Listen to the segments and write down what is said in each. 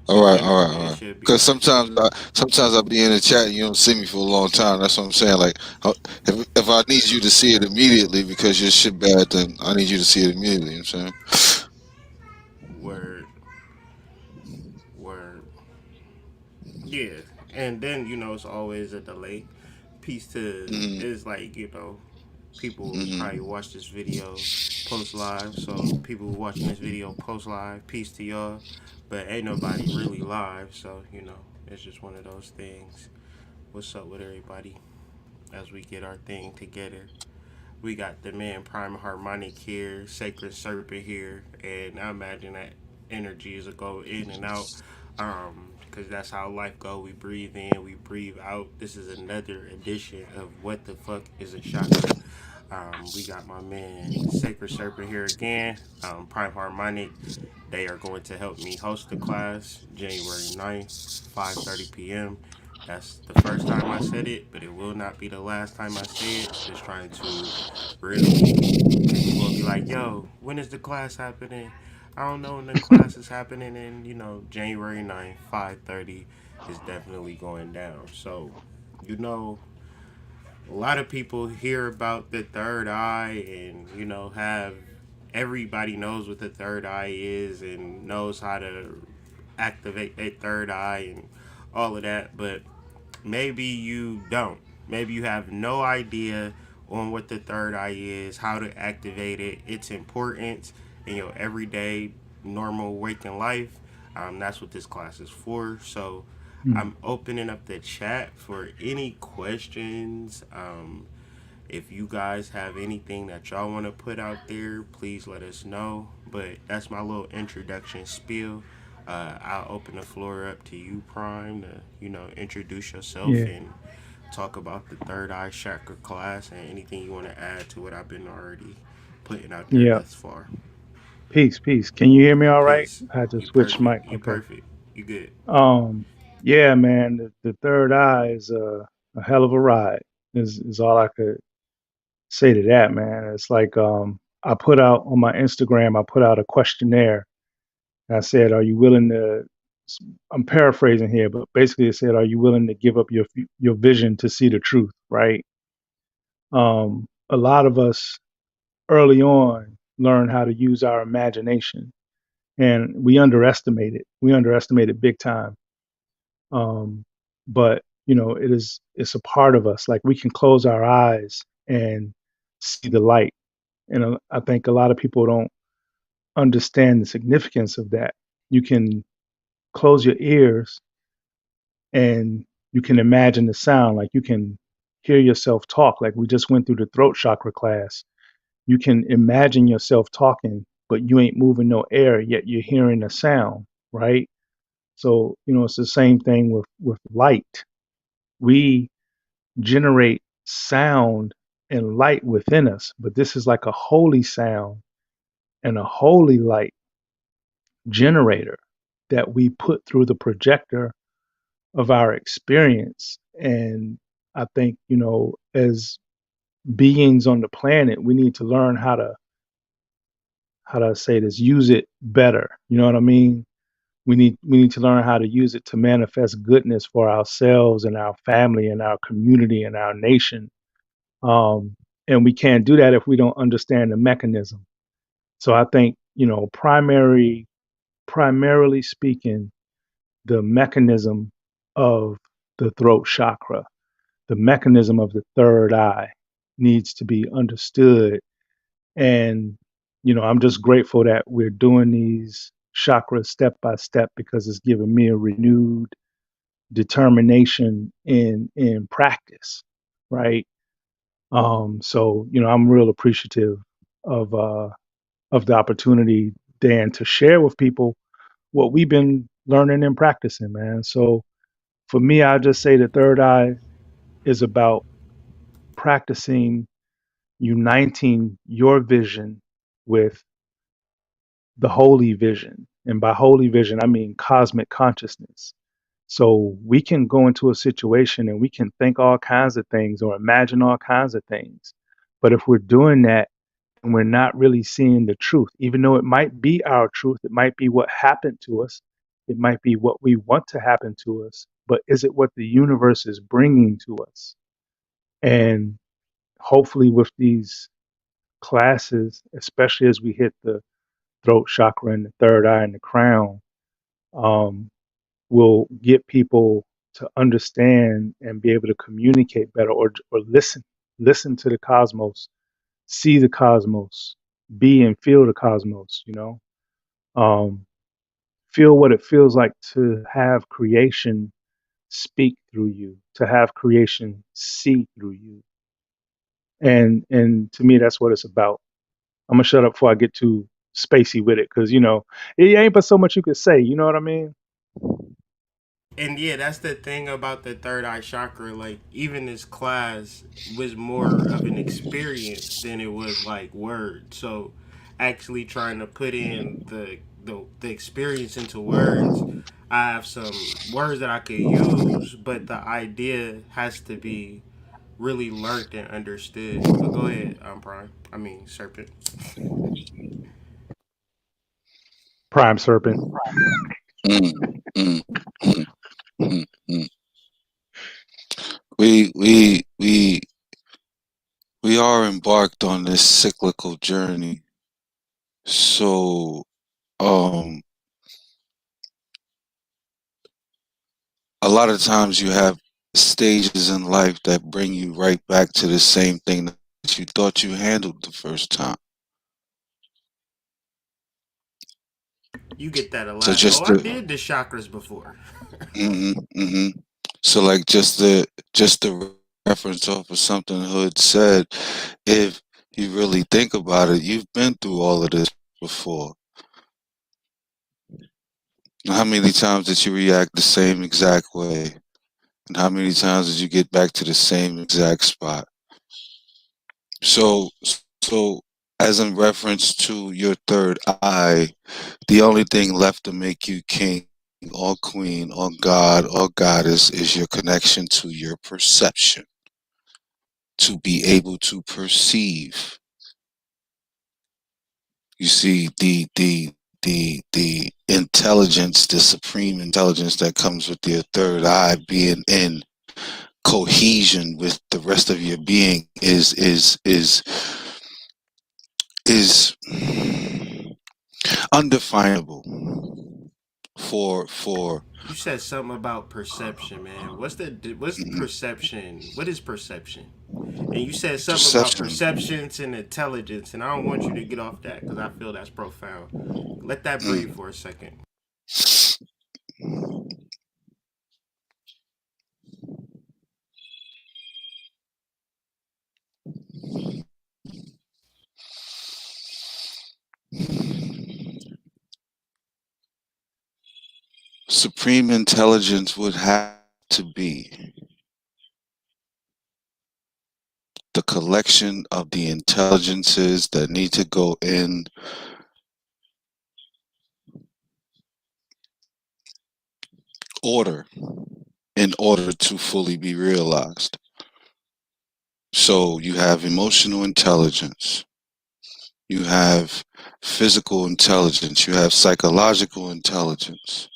All right, all right, Definitely, all it right. should be Because for sure. sometimes I be in the chat and you don't see me for a long time. That's what I'm saying. Like, if I need you to see it immediately because your shit bad, then I need you to see it immediately. You know what I'm saying? Word, word. Yeah, and then it's always a delay. Piece to Hmm. is like people probably Hmm. watch this video post live, so people watching this video post live. Peace to y'all, but ain't nobody really live, so it's just one of those things. What's up with everybody as we get our thing together? We got the man Prime Harmonic here, Sacred Serpent here, and I imagine that energy is a go in and out, because that's how life go. We breathe in, we breathe out. This is another edition of What the Fuck is a Chakra. We got my man Sacred Serpent here again, Prime Harmonic. They are going to help me host the class January 9th, 5:30 p.m. That's the first time I said it, but it will not be the last time I say it. Just trying to really, because people will be like, yo, when is the class happening? I don't know when the class is happening, and January 9th, 5:30 is definitely going down. So, you know, a lot of people hear about the third eye and have everybody knows what the third eye is and knows how to activate that third eye and all of that, but maybe you don't. Maybe you have no idea on what the third eye is, how to activate it, its importance in your everyday normal waking life. That's what this class is for. So Mm. I'm opening up the chat for any questions. If you guys have anything that y'all want to put out there, please let us know. But that's my little introduction spiel. I'll open the floor up to you, Prime, to introduce yourself Yeah, and talk about the third eye chakra class and anything you want to add to what I've been already putting out there yeah. thus far. Peace, peace. Can you hear me all right? Peace. I had to You switch perfect. mic. You Okay. perfect. You good. Um, yeah, man. The third eye is a hell of a ride. Is all I could say to that, man. It's like I put out on my Instagram. I put out a questionnaire. And I said, "Are you willing to?" I'm paraphrasing here, but basically it said, "Are you willing to give up your vision to see the truth?" Right. A lot of us early on learn how to use our imagination, and we underestimate it. We underestimate it big time. Um, but it's a part of us. Like we can close our eyes and see the light. And I think a lot of people don't understand the significance of that. You can close your ears and you can imagine the sound. Like you can hear yourself talk. Like we just went through the throat chakra class. You can imagine yourself talking, but you ain't moving no air, yet you're hearing a sound, right? So, it's the same thing with light. We generate sound and light within us, but this is like a holy sound and a holy light generator that we put through the projector of our experience. And I think, as beings on the planet, we need to learn how to say this, use it better. You know what I mean? We need to learn how to use it to manifest goodness for ourselves and our family and our community and our nation. Um, and we can't do that if we don't understand the mechanism. So I think, primarily speaking, the mechanism of the throat chakra, the mechanism of the third eye needs to be understood. And, I'm just grateful that we're doing these chakras step by step because it's giving me a renewed determination in practice, right? So I'm real appreciative of uh, of the opportunity, Dan, to share with people what we've been learning and practicing, man. So for me, I just say the third eye is about practicing uniting your vision with the holy vision. And by holy vision, I mean cosmic consciousness. So we can go into a situation and we can think all kinds of things or imagine all kinds of things. But if we're doing that and we're not really seeing the truth, even though it might be our truth, it might be what happened to us, It might be what we want to happen to us, but is it what the universe is bringing to us? And hopefully, with these classes, especially as we hit the throat chakra and the third eye and the crown, um, will get people to understand and be able to communicate better, or listen to the cosmos, see the cosmos, be and feel the cosmos, um, feel what it feels like to have creation speak through you, to have creation see through you. And to me, that's what it's about. I'm gonna shut up before I get too spacey with it, because it ain't but so much you could say. You know what I mean? And yeah, that's the thing about the third eye chakra. Like, even this class was more of an experience than it was like words. So, actually trying to put in the experience into words, I have some words that I could use, but the idea has to be really learned and understood. But go ahead, Prime. I mean, Serpent. Prime Serpent. Mm, mm, mm, mm, mm. We are embarked on this cyclical journey. So, um, a lot of times you have stages in life that bring you right back to the same thing that you thought you handled the first time. You get that a So lot. Oh, just I the did the chakras before. hmm hmm so like just the reference off of something Hood said, if you really think about it, you've been through all of this before. How many times did you react the same exact way? And how many times did you get back to the same exact spot? So, so as in reference to your third eye, the only thing left to make you king or queen or god or goddess is your connection to your perception, to be able to perceive. You see, the intelligence, the supreme intelligence that comes with your third eye being in cohesion with the rest of your being is undefinable for You said something about perception, man. What's perception? What is perception? And you said something about perception. perceptions and intelligence, and I don't want you to get off that because I feel that's profound. Let that breathe Mm. for a second. Supreme intelligence would have to be the collection of the intelligences that need to go order in order to fully be realized. So you have emotional intelligence, you have physical intelligence, you have psychological intelligence.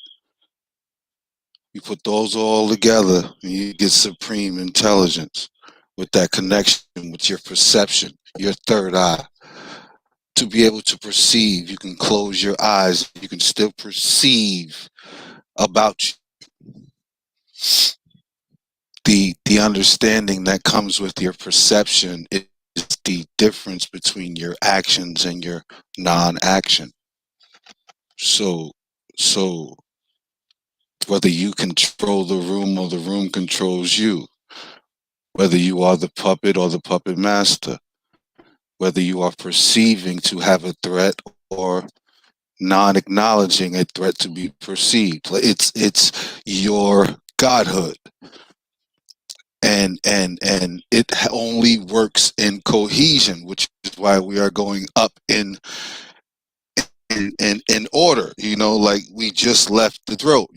You put those all together and you get supreme intelligence with that connection with your perception, your third eye. To be able to perceive, you can close your eyes, you can still perceive about you. The understanding that comes with your perception is the difference between your actions and your non-action. So whether you control the room or the room controls you, whether you are the puppet or the puppet master, whether you are perceiving to have a threat or non-acknowledging a threat to be perceived, it's your godhood, and it only works in cohesion, which is why we are going up in order. Like we just left the throat.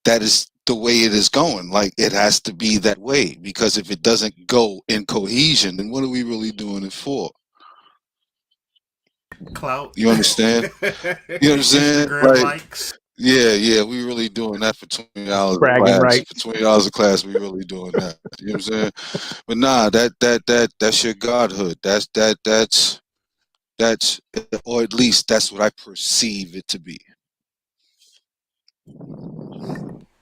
That is the way it is going. Like it has to be that way, because if it doesn't go in cohesion, then what are we really doing it for? Clout. You understand? You know what I'm saying? Instagram Like, likes. yeah, yeah, we really doing that for 20 hours of Bragging class. For rights. 20 hours of class, we really doing that. You know what I'm saying? But nah, that's your godhood. That's or at least that's what I perceive it to be.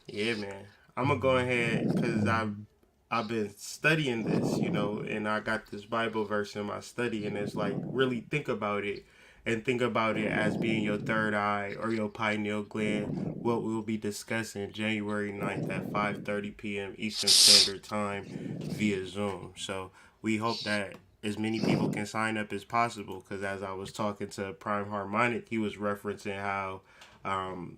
Yeah, man. I'm gonna go ahead because I've been studying this, and I got this Bible verse in my study, and it's like really think about it, and think about it as being your third eye or your pineal gland. What we'll be discussing January 9th at 5:30 p.m. Eastern Standard Time via Zoom. So we hope that as many people can sign up as possible. Because as I was talking to Prime Harmonic, he was referencing how. Um,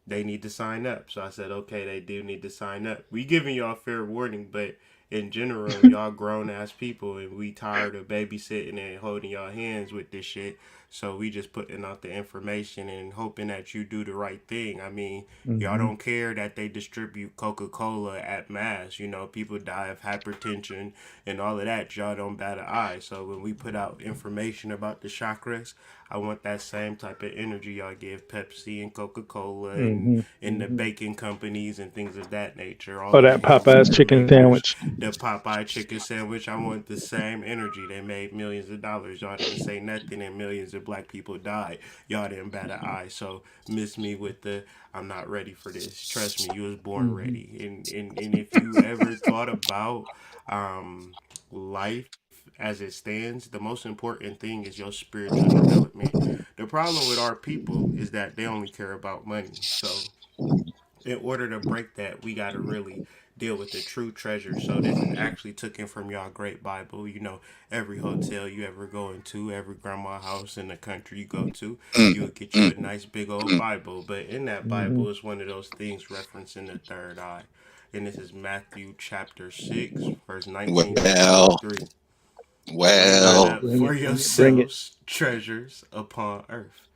they need to sign up. So I said, okay, they do need to sign up. We giving y'all fair warning, but in general, y'all grown ass people, and we tired of babysitting and holding y'all hands with this shit. So we just putting out the information and hoping that you do the right thing. I mean, y'all Mm-hmm. don't care that they distribute Coca Cola at mass. People die of hypertension and all of that. Y'all don't bat an eye. So when we put out information about the chakras, I want that same type of energy y'all give Pepsi and Coca Cola Mm-hmm. and the Mm-hmm. baking companies and things of that nature. All Or of the that Popeye's hamburger chicken makers, sandwich. the Popeye chicken sandwich. I want the same energy. They made millions of dollars. Y'all didn't say nothing, and millions of black people died. Y'all didn't bat an eye. So miss me with the I'm not ready for this. Trust me, you was born Mm-hmm. ready. And if you ever thought about um, life as it stands, the most important thing is your spiritual development. The problem with our people is that they only care about money. So in order to break that, we got to really deal with the true treasure. So this is actually taken from y'all great Bible. Every hotel you ever go into, every grandma house in the country you go to, Mm, you will get you mm, a nice big old mm. Bible. But in that Mm-hmm. Bible is one of those things referencing the third eye. And this is Matthew chapter 6, verse 19 through Well, 23. Lay not well. up Bring for it, bring it, bring it. yourselves treasures upon earth.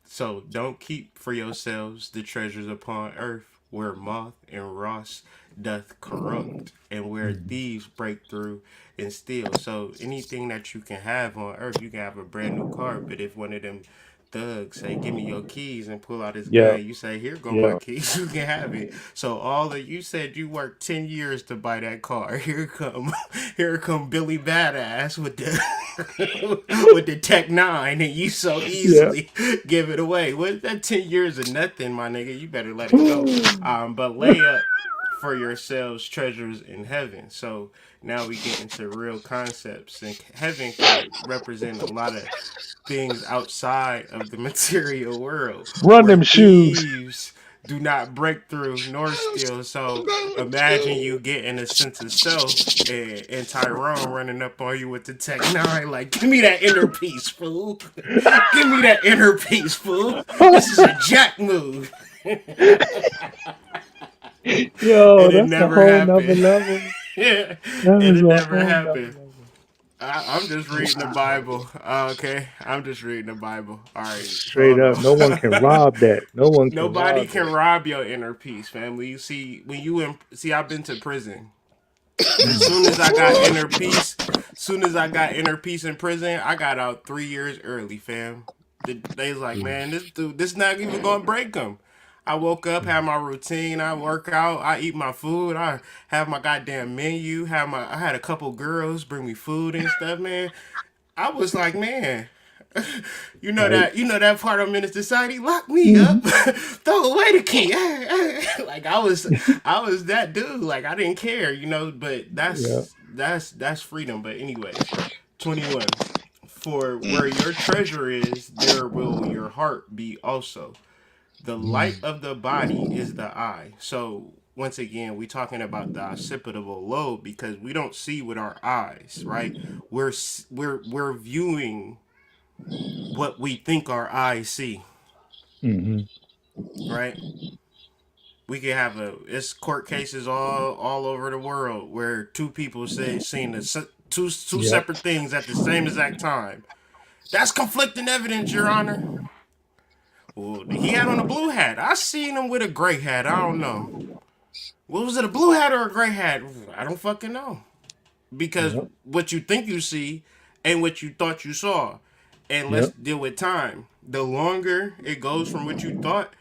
So don't keep for yourselves the treasures upon earth, where moth and rust doth corrupt, and where Mm-hmm. thieves break through and steal. So anything that you can have on earth, you can have a brand new car, but if one of them thugs say, "Give me your keys," and pull out his Yeah, gun, you say, "Here go my yeah, keys, you can have it." So all of you said you worked 10 years to buy that car. Here come Billy Badass with the with the Tech Nine, and you so yeah. easily give it away. What that 10 years of nothing, my nigga? You better let it go. But lay up for yourselves treasures in heaven. So now we get into real concepts, and heaven could represent a lot of things outside of the material world Run where them shoes. thieves do not break through nor steal. So imagine you getting a sense of self and Tyrone running up on you with the Tech Nine, like, give me that inner peace, fool. Give me that inner peace, fool. This is a jack move. Yo, And it that's a never whole nother happened. level. And That is it a never whole nother happened. level. I'm just reading the Wow. Bible. Okay, I'm just reading the Bible. All right, Straight hold up. No one can on. rob that. No one can Nobody rob can that. rob your inner peace, family. You see, when you see, I've been to prison. As Mm. soon as I got inner peace, soon as I got inner peace in prison, I got out 3 years early, fam. They was like, man, this dude, this not even gonna break him. I woke up, had my routine, I work out, I eat my food, I have my goddamn menu, I had a couple girls bring me food and stuff, man. I was like, man, Right. you know that part of Menace Society, lock me Hmm. up, throw away the key. Like I was that dude. Like I didn't care, but Yeah. that's freedom. But anyways, 21. For where Mm. your treasure is, there will your heart be also. The light Mm. of the body is the eye. So once again, we're talking about the occipital lobe because we don't see with our eyes, right? We're viewing what we think our eyes see, Hmm. right? We could have it's court cases all over the world where two people say seen two Yep. separate things at the same exact time. That's conflicting evidence, Your Honor. Well, he had on a blue hat. I seen him with a gray hat. I don't know. What was it, a blue hat or a gray hat? I don't fucking know. Because Yep. what you think you see ain't what you thought you saw. And let's Yep. deal with time. The longer it goes from what you thought,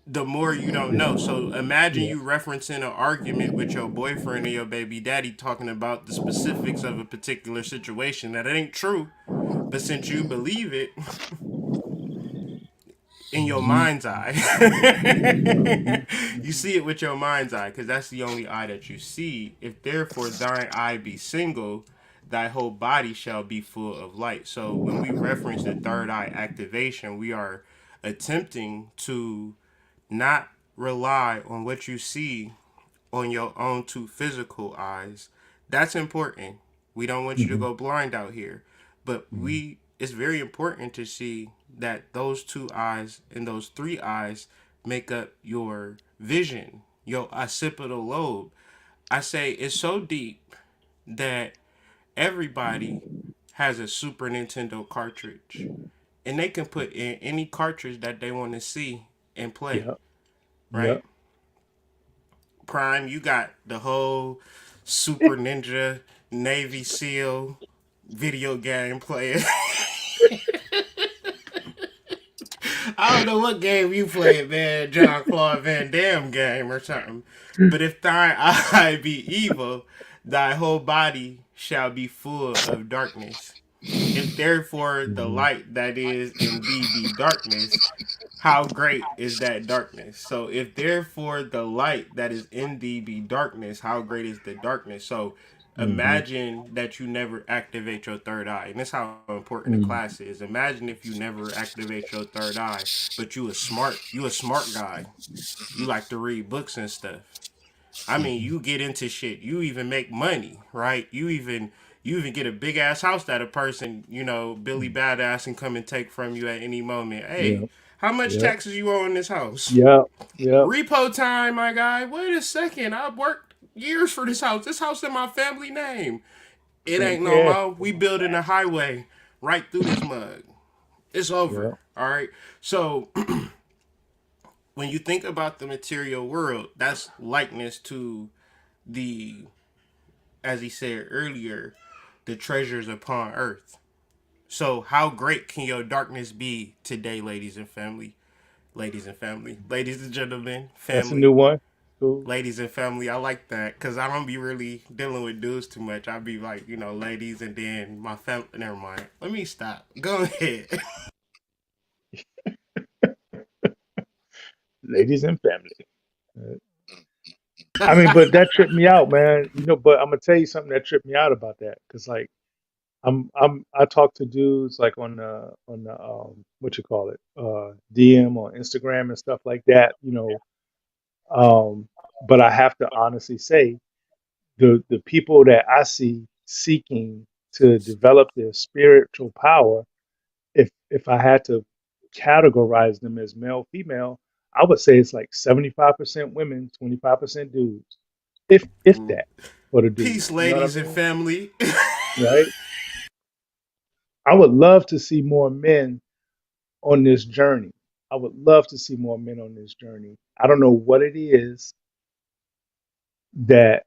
the more you don't know. So imagine Yeah. you referencing an argument with your boyfriend or your baby daddy talking about the specifics of a particular situation that it ain't true, but since you believe it in your Hmm. mind's eye, Hmm. you see it with your mind's eye because that's the only eye that you see. If therefore thine eye be single, thy whole body shall be full of light. So when we reference the third eye activation, we are attempting to not rely on what you see on your own two physical eyes. That's important. We don't want you to Hmm. go blind out here. But Hmm. it's very important to see that those two eyes and those three eyes make up your vision, your occipital lobe. I say it's so deep that everybody has a Super Nintendo cartridge and they can put in any cartridge that they want to see and play, Yep. right? Yep. Prime, you got the whole Super Ninja Navy SEAL video game player. I don't know what game you played, man. John Claude Van Damme game or something. But if thine eye be evil, thy whole body shall be full of darkness. If therefore the Hmm. light that is in thee be darkness, how great is that darkness? So if therefore the light that is in thee be darkness, how great is the darkness? So Hmm. imagine that you never activate your third eye. And that's how important the Hmm. class is. Imagine if you never activate your third eye, but you a smart guy. You like to read books and stuff. I mean, you get into shit. You even make money, right? You even get a big ass house that a person, Billy Badass can come and take from you at any moment. Hey, Yep. how much Yep. taxes you owe on this house? Yep. Yep. Repo time, my guy. Wait a second. I worked years for this house. This house in my family name. It Don't ain't no care. more. We building a highway right through this mug. It's over. Yep. All right. So when you think about the material world, that's likeness to the, as he said earlier, the treasures upon earth. So how great can your darkness be today, ladies and family? Ladies and family. Ladies and gentlemen, That's a new family. one. Cool. Ladies and family, I like that because I don't be really dealing with dudes too much. I be like, ladies, and then my family. Never mind. Let me stop. Go ahead. Ladies and family. Uh, I mean, but that tripped me out, man. But I'm gonna tell you something that tripped me out about that, because like I talk to dudes like on the what you call it, DM or Instagram and stuff like that. But I have to honestly say the people that I see seeking to develop their spiritual power, if I had to categorize them as male, female, I would say it's like 75% women, 25% dudes, if that for the Peace, dudes. You know what I ladies and mean? family. Right? I would love to see more men on this journey. I would love to see more men on this journey. I don't know what it is that,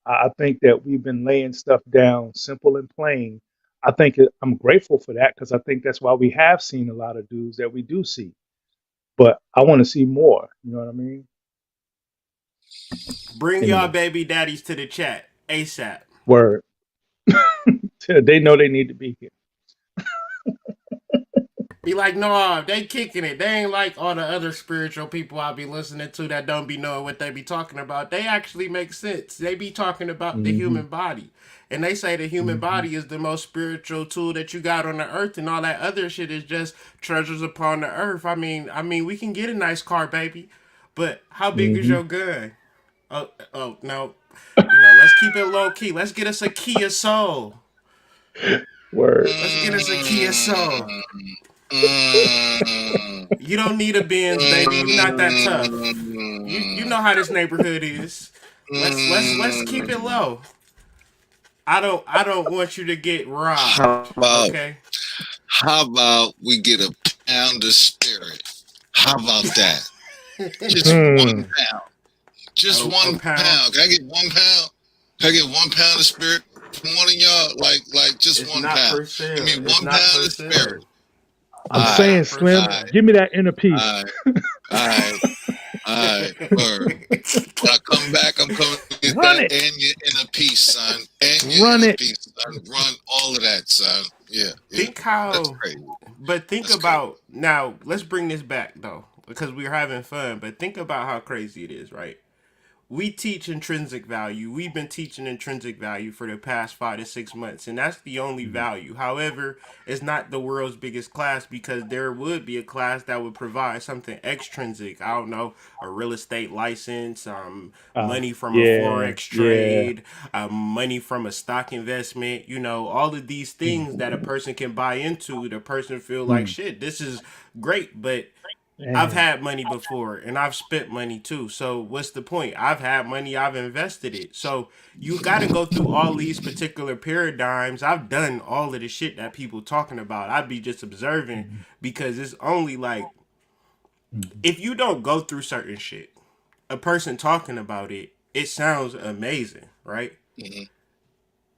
I think that we've been laying stuff down simple and plain. I'm grateful for that, because I think that's why we have seen a lot of dudes that we do see. But I want to see more. You know what I mean? Bring y'all Anyway, baby daddies to the chat ASAP. word. They know they need to be here. Be like, no, they kicking it. They ain't like all the other spiritual people I be listening to that don't be knowing what they be talking about. They actually make sense. They be talking about the Hmm. human body. And they say the human Hmm. body is the most spiritual tool that you got on the earth, and all that other shit is just treasures upon the earth. I mean, we can get a nice car, baby. But how big is Hmm. your gun? Oh no. Let's keep it low key. Let's get us a Kia Soul. Word. Let's get us a Kia Soul. Mm, mm, You don't need a Benz, baby. You not that tough. You mm, know how this neighborhood is. Let's keep it mm. low. I don't want you to get How robbed. about Okay. how about we get a pound of spirit? How about that? Just one Hmm. pound. Just A one pound. pound. Can I get 1 pound? Can I get 1 pound of spirit? one of y'all, like just It's one not pound. for Give me sale. It's one not pound for of spirit. sale. I'm It's Alright, saying, not for Slim, alright, sale. give me that inner peace. alright, alright, alright, word. When I come back, I'm coming to get Run that it. and your inner peace, son. And your Run inner it. peace, son. Run all of that, son. Yeah, yeah. Think That's how, crazy. but think That's crazy. about now. Let's bring this back though, because we're having fun. But think about how crazy it is, right? We teach intrinsic value. We've been teaching intrinsic value for the past 5 to 6 months, and that's the only Mhm. value. However, it's not the world's biggest class because there would be a class that would provide something extrinsic. I don't know, a real estate license, money from a Yeah, forex yeah. trade, money from a stock investment. You know, all of these Mm, things that a person can buy into. The person feel like mm. shit. This is great, but I've Man. had money before and I've spent money too. So what's the point? I've had money, I've invested it. So you got to go through all these particular paradigms. I've done all of the shit that people talking about. I'd be just observing Mhm, because it's only like mhm, if you don't go through certain shit, a person talking about it, it sounds amazing, right? Hmm.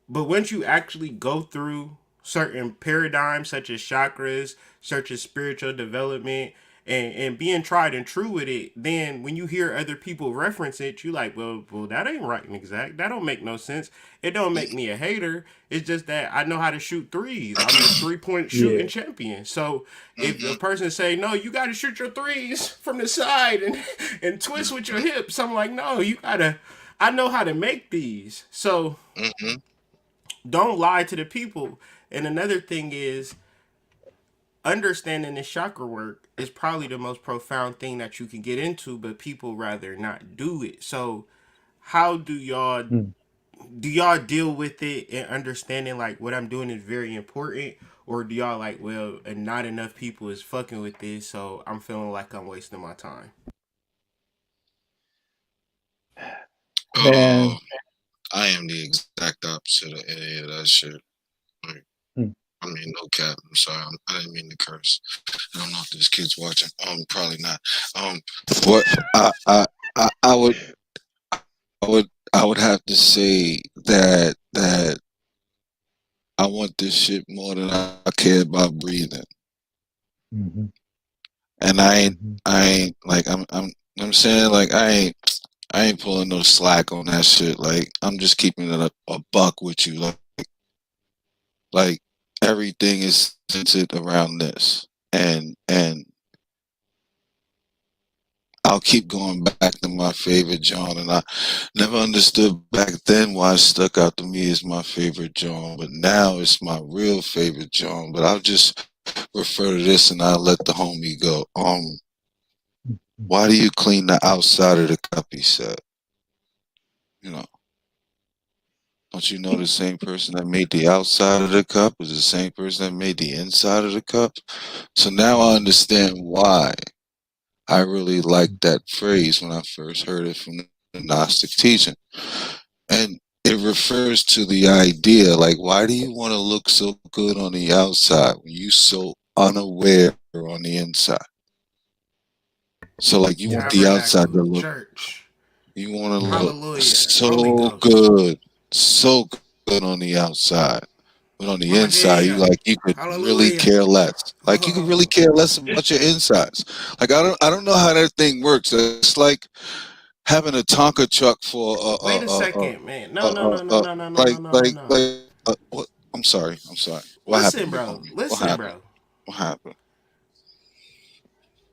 But once you actually go through certain paradigms such as chakras, such as spiritual development, and being tried and true with it, then when you hear other people reference it, you like, well, that ain't right and exact. That don't make no sense. It don't make me a hater. It's just that I know how to shoot threes. I'm the 3 point shooting yeah. champion. So if a Hmm. person say, no, you gotta shoot your threes from the side and twist with your hips, I'm like, no, you gotta I know how to make these. So Hmm. don't lie to the people. And another thing is understanding the chakra work is probably the most profound thing that you can get into, but people rather not do it. So how Mm. do y'all deal with it and understanding like what I'm doing is very important? Or do y'all like, well, and not enough people is fucking with this, so I'm feeling like I'm wasting my time. Oh, Man. I am the exact opposite of any of that shit. Like, Mm. I mean, no cap. I'm sorry. I didn't mean to curse. I don't know if there's kids watching. Probably not. Um, what I would have to say that I want this shit more than I care about breathing, Mhm, and mhm, I ain't like I'm saying like I ain't pulling no slack on that shit. Like I'm just keeping it a buck with you. Like everything is centered around this, and I'll keep going back to my favorite John, and I never understood back then why it stuck out to me as my favorite John, but now it's my real favorite John. But I'll just refer to this, and I'll let the homie go. mhm. Why do you clean the outside of the cup? He said, you know, don't you know the same person that made the outside of the cup is the same person that made the inside of the cup? So now I understand why I really liked that phrase when I first heard it from the Gnostic teaching. And it refers to the idea like, why do you want to look so good on the outside when you so unaware on the inside? So, like, you want Yeah. the outside to Tabernacle, look, church, you want to look hallelujah, Holy so Ghost, good, so good on the outside. But on the Mama inside, you Dia, like you could really hallelujah. care less. Like you could really Oh. care less about your insides. Like I don't know how that thing works. It's like having a Tonka truck for Wait a second, man. uh, No, no, uh, no, no, uh no, no, no, no, no, no, no. what? I'm sorry. I'm sorry. What Listen, happened, big bro. homie? What Listen, happened? bro. What happened?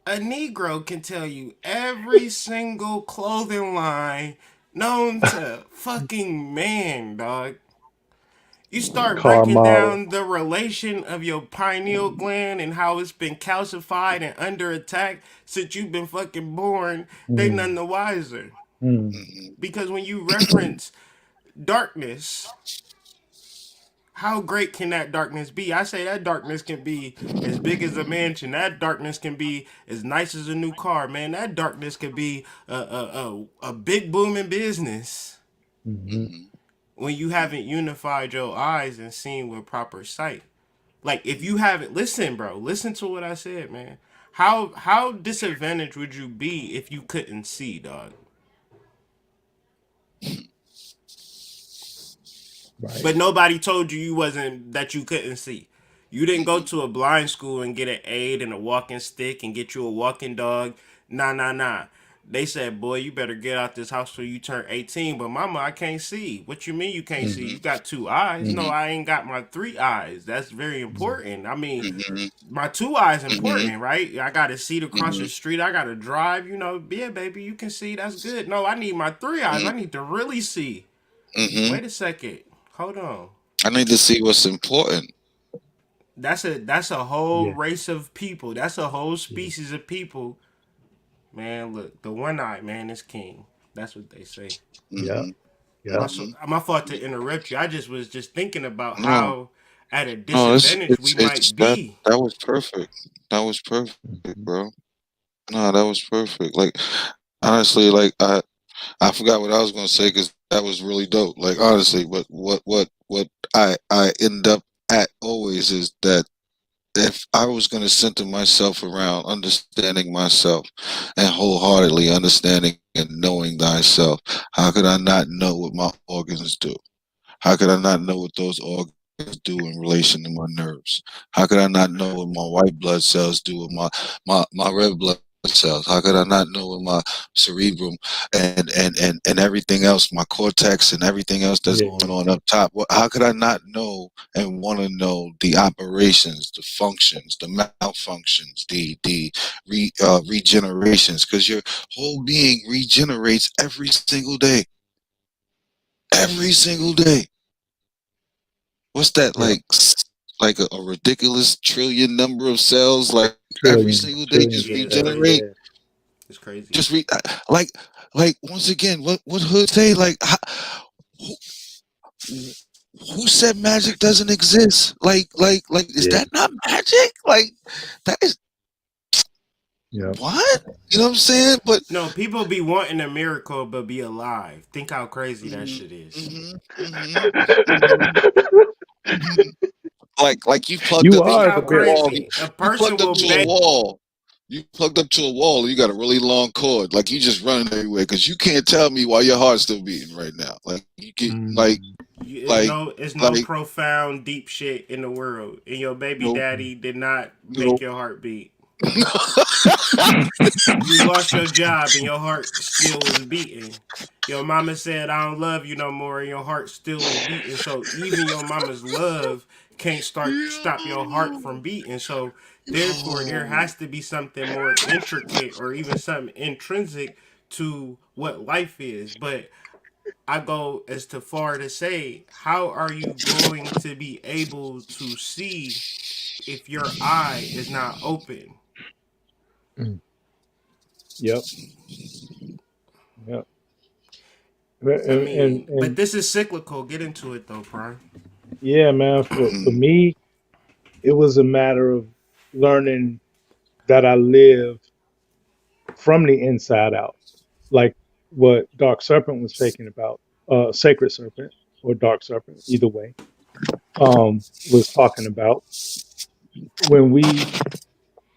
A Negro can tell you every single clothing line known to fucking man, dog. You start breaking Carmel. down the relation of your pineal gland and how it's been calcified and under attack since you've been fucking born, they none Mm, the wiser. mm, Hmm. Because when you reference darkness, how great can that darkness be? I say that darkness can be as big as a mansion. That darkness can be as nice as a new car, man. That darkness could be a big booming business mhm. Hmm. when you haven't unified your eyes and seen with proper sight. Like if you haven't, listen, bro, listen to what I said, man. How disadvantaged would you be if you couldn't see, dog? Right. But nobody told you wasn't that you couldn't see. You didn't go Mhm. to a blind school and get an aid and a walking stick and get you a walking dog. Nah, nah, nah. They said, boy, you better get out this house till you turn 18. But mama, I can't see. What you mean you can't see? Mhm. You got two eyes. No, Mhm. I ain't got my three eyes. That's very Mm. important. I mean, Mhm. my two eyes Mhm. important, right? I got to see to cross the Mhm. street. I got to drive. Yeah, baby, you can see. That's good. No, I need my three eyes. I need to really see. Mhm. Wait a second. Hold on. I need to see what's important. That's a whole Yeah. race of people. That's a whole Yeah. species of people. Man, look, the one eye man is king. That's what they say. Yeah. Mhm. Yeah. Mhm. My fault to interrupt you. I just was just thinking about No, how at a no, disadvantage we it's might that be. that was perfect. That was perfect, Mhm. bro. No, that was perfect. Like honestly, like I forgot what I was gonna say because that was really dope. Like honestly, what I end up at always is that if I was gonna center myself around understanding myself and wholeheartedly understanding and knowing thyself, how could I not know what my organs do? How could I not know what those organs do in relation to my nerves? How could I not know what my white blood cells do with my red blood cells? How could I not know what my cerebrum and everything else, my cortex and everything else that's Yeah. going Yeah. on up top? How could I not know and want to know the operations, the functions, the malfunctions, the regenerations? Because your whole being regenerates every single day. Every single day. What's that Yep. like? Like a ridiculous trillion number of cells, like every single day, Trillions just Yeah, of it's cells. crazy. regenerate. Yeah. It's crazy. Just like like once again, what Hood say? Like who, who said magic doesn't exist? Like is Yeah. that not magic? Like that is Yep. what you know what I'm saying? But No, people be wanting a miracle but be alive. Think how crazy that mhm, shit is. mhm, mhm, mhm, mhm. Like you plugged You up Think are to the how a miracle. wall. crazy a You person plugged up will to a bet. wall. You plugged up to a wall. And you got a really long cord. Like you just running everywhere because you can't tell me why your heart's still beating right now. Like you get Mm. like It's no like profound deep shit in the world, and your baby nope daddy did not make nope. your heart beat. You lost your job and your heart still was beating. Your mama said, I don't love you no more, and your heart still was beating. So even your mama's love can't stop your heart Yo, from beating. So therefore there yo. has to be something more intricate or even something intrinsic to what life is. But I go as to far to say, how are you going to be able to see if your eye is not open? Mm. Yep. Yep. I And but this is cyclical. Get into it though, Prime. yeah, man, for Mhm, me, it was a matter of learning that I live from the inside out, like what Dark Serpent was speaking about, Sacred Serpent or Dark Serpent, either way, was talking about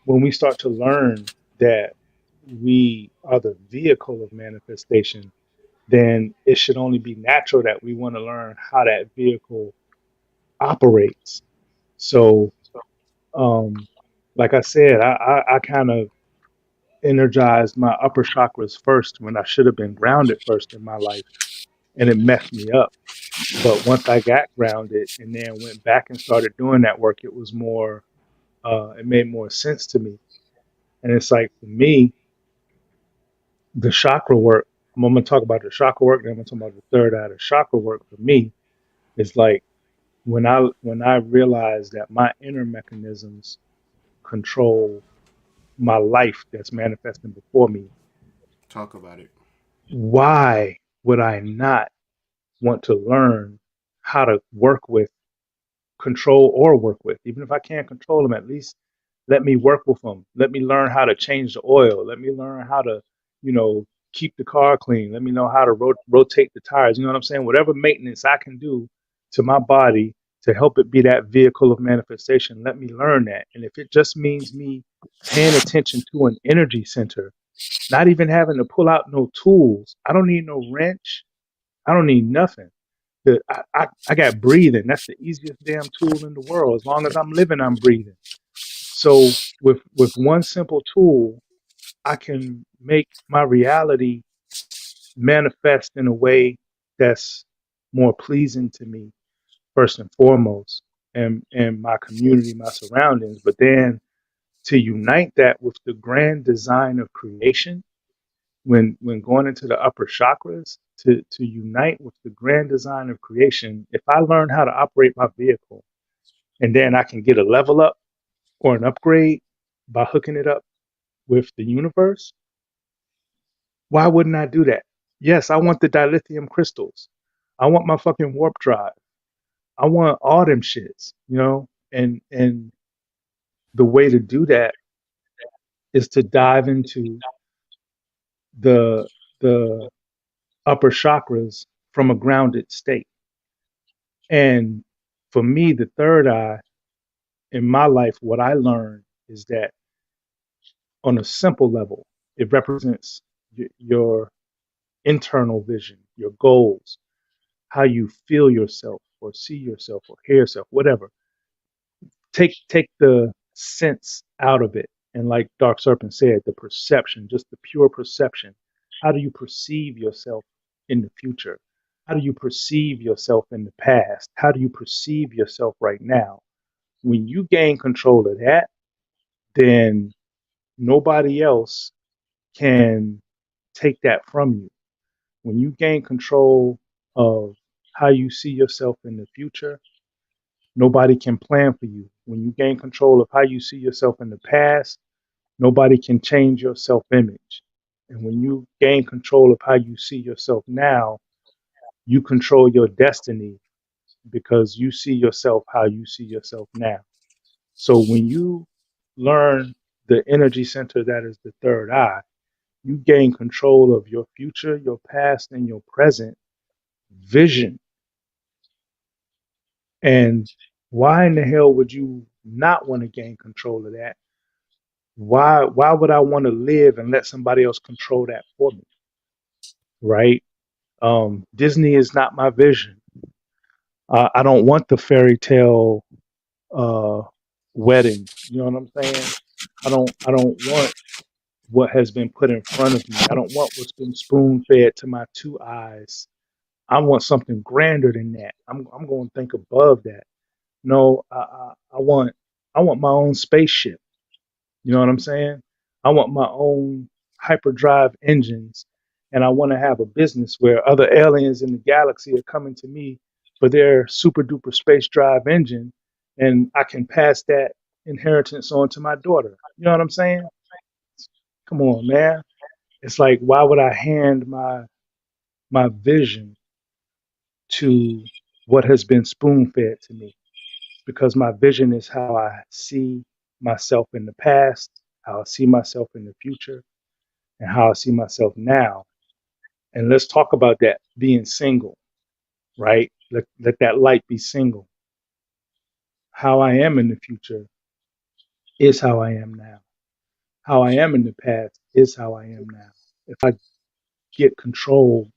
when we start to learn that we are the vehicle of manifestation, then it should only be natural that we want to learn how that vehicle operates. So, um, like I said, I kind of energized my upper chakras first when I should have been grounded first in my life, and it messed me up. But once I got grounded and then went back and started doing that work, it was more, it made more sense to me. And it's like for me, the chakra work, I'm going to talk about the chakra work, then I'm going to talk about the third eye. The chakra work for me is like when I realized that my inner mechanisms control my life that's manifesting before me, Talk about it. why would I not want to learn how to work with, control, or work with? Even if I can't control them, at least let me work with them. Let me learn how to change the oil. Let me learn how to, you know, keep the car clean. Let me know how to rotate the tires. You know what I'm saying? Whatever maintenance I can do to my body to help it be that vehicle of manifestation, let me learn that. And if it just means me paying attention to an energy center, not even having to pull out no tools, I don't need no wrench. I don't need nothing. I got breathing. That's the easiest damn tool in the world. As long as I'm living, I'm breathing. So with one simple tool, I can make my reality manifest in a way that's more pleasing to me, first and foremost, and my community, my surroundings. But then to unite that with the grand design of creation, when going into the upper chakras, to unite with the grand design of creation, if I learn how to operate my vehicle and then I can get a level up or an upgrade by hooking it up with the universe, why wouldn't I do that? Yes, I want the dilithium crystals. I want my fucking warp drive. I want all them shits, and the way to do that is to dive into the the upper chakras from a grounded state. And for me, the third eye in my life, what I learned is that on a simple level, it represents your internal vision, your goals, how you feel yourself or see yourself or hear yourself, whatever. Take the sense out of it. And like Dark Serpent said, the perception, just the pure perception. How do you perceive yourself in the future? How do you perceive yourself in the past? How do you perceive yourself right now? When you gain control of that, then nobody else can take that from you. When you gain control of how you see yourself in the future, nobody can plan for you. When you gain control of how you see yourself in the past, nobody can change your self image. And when you gain control of how you see yourself now, you control your destiny because you see yourself how you see yourself now. So when you learn the energy center that is the third eye, you gain control of your future, your past, and your present vision. And why in the hell would you not want to gain control of that? Why would I want to live and let somebody else control that for me? Right? Disney is not my vision. I don't want the fairy tale uh, wedding. You know what I'm saying? I don't want what has been put in front of me. I don't want what's been spoon fed to my two eyes. I want something grander than that. I'm going to think above that. No, I want my own spaceship. You know what I'm saying? I want my own hyperdrive engines, and I want to have a business where other aliens in the galaxy are coming to me for their super duper space drive engine, and I can pass that inheritance on to my daughter. You know what I'm saying? Come on, man. It's like, why would I hand my vision to what has been spoon fed to me? Because my vision is how I see myself in the past, how I see myself in the future, and how I see myself now. And let's talk about that being single, right? Let that light be single. How I am in the future is how I am now. How I am in the past is how I am now. If I get control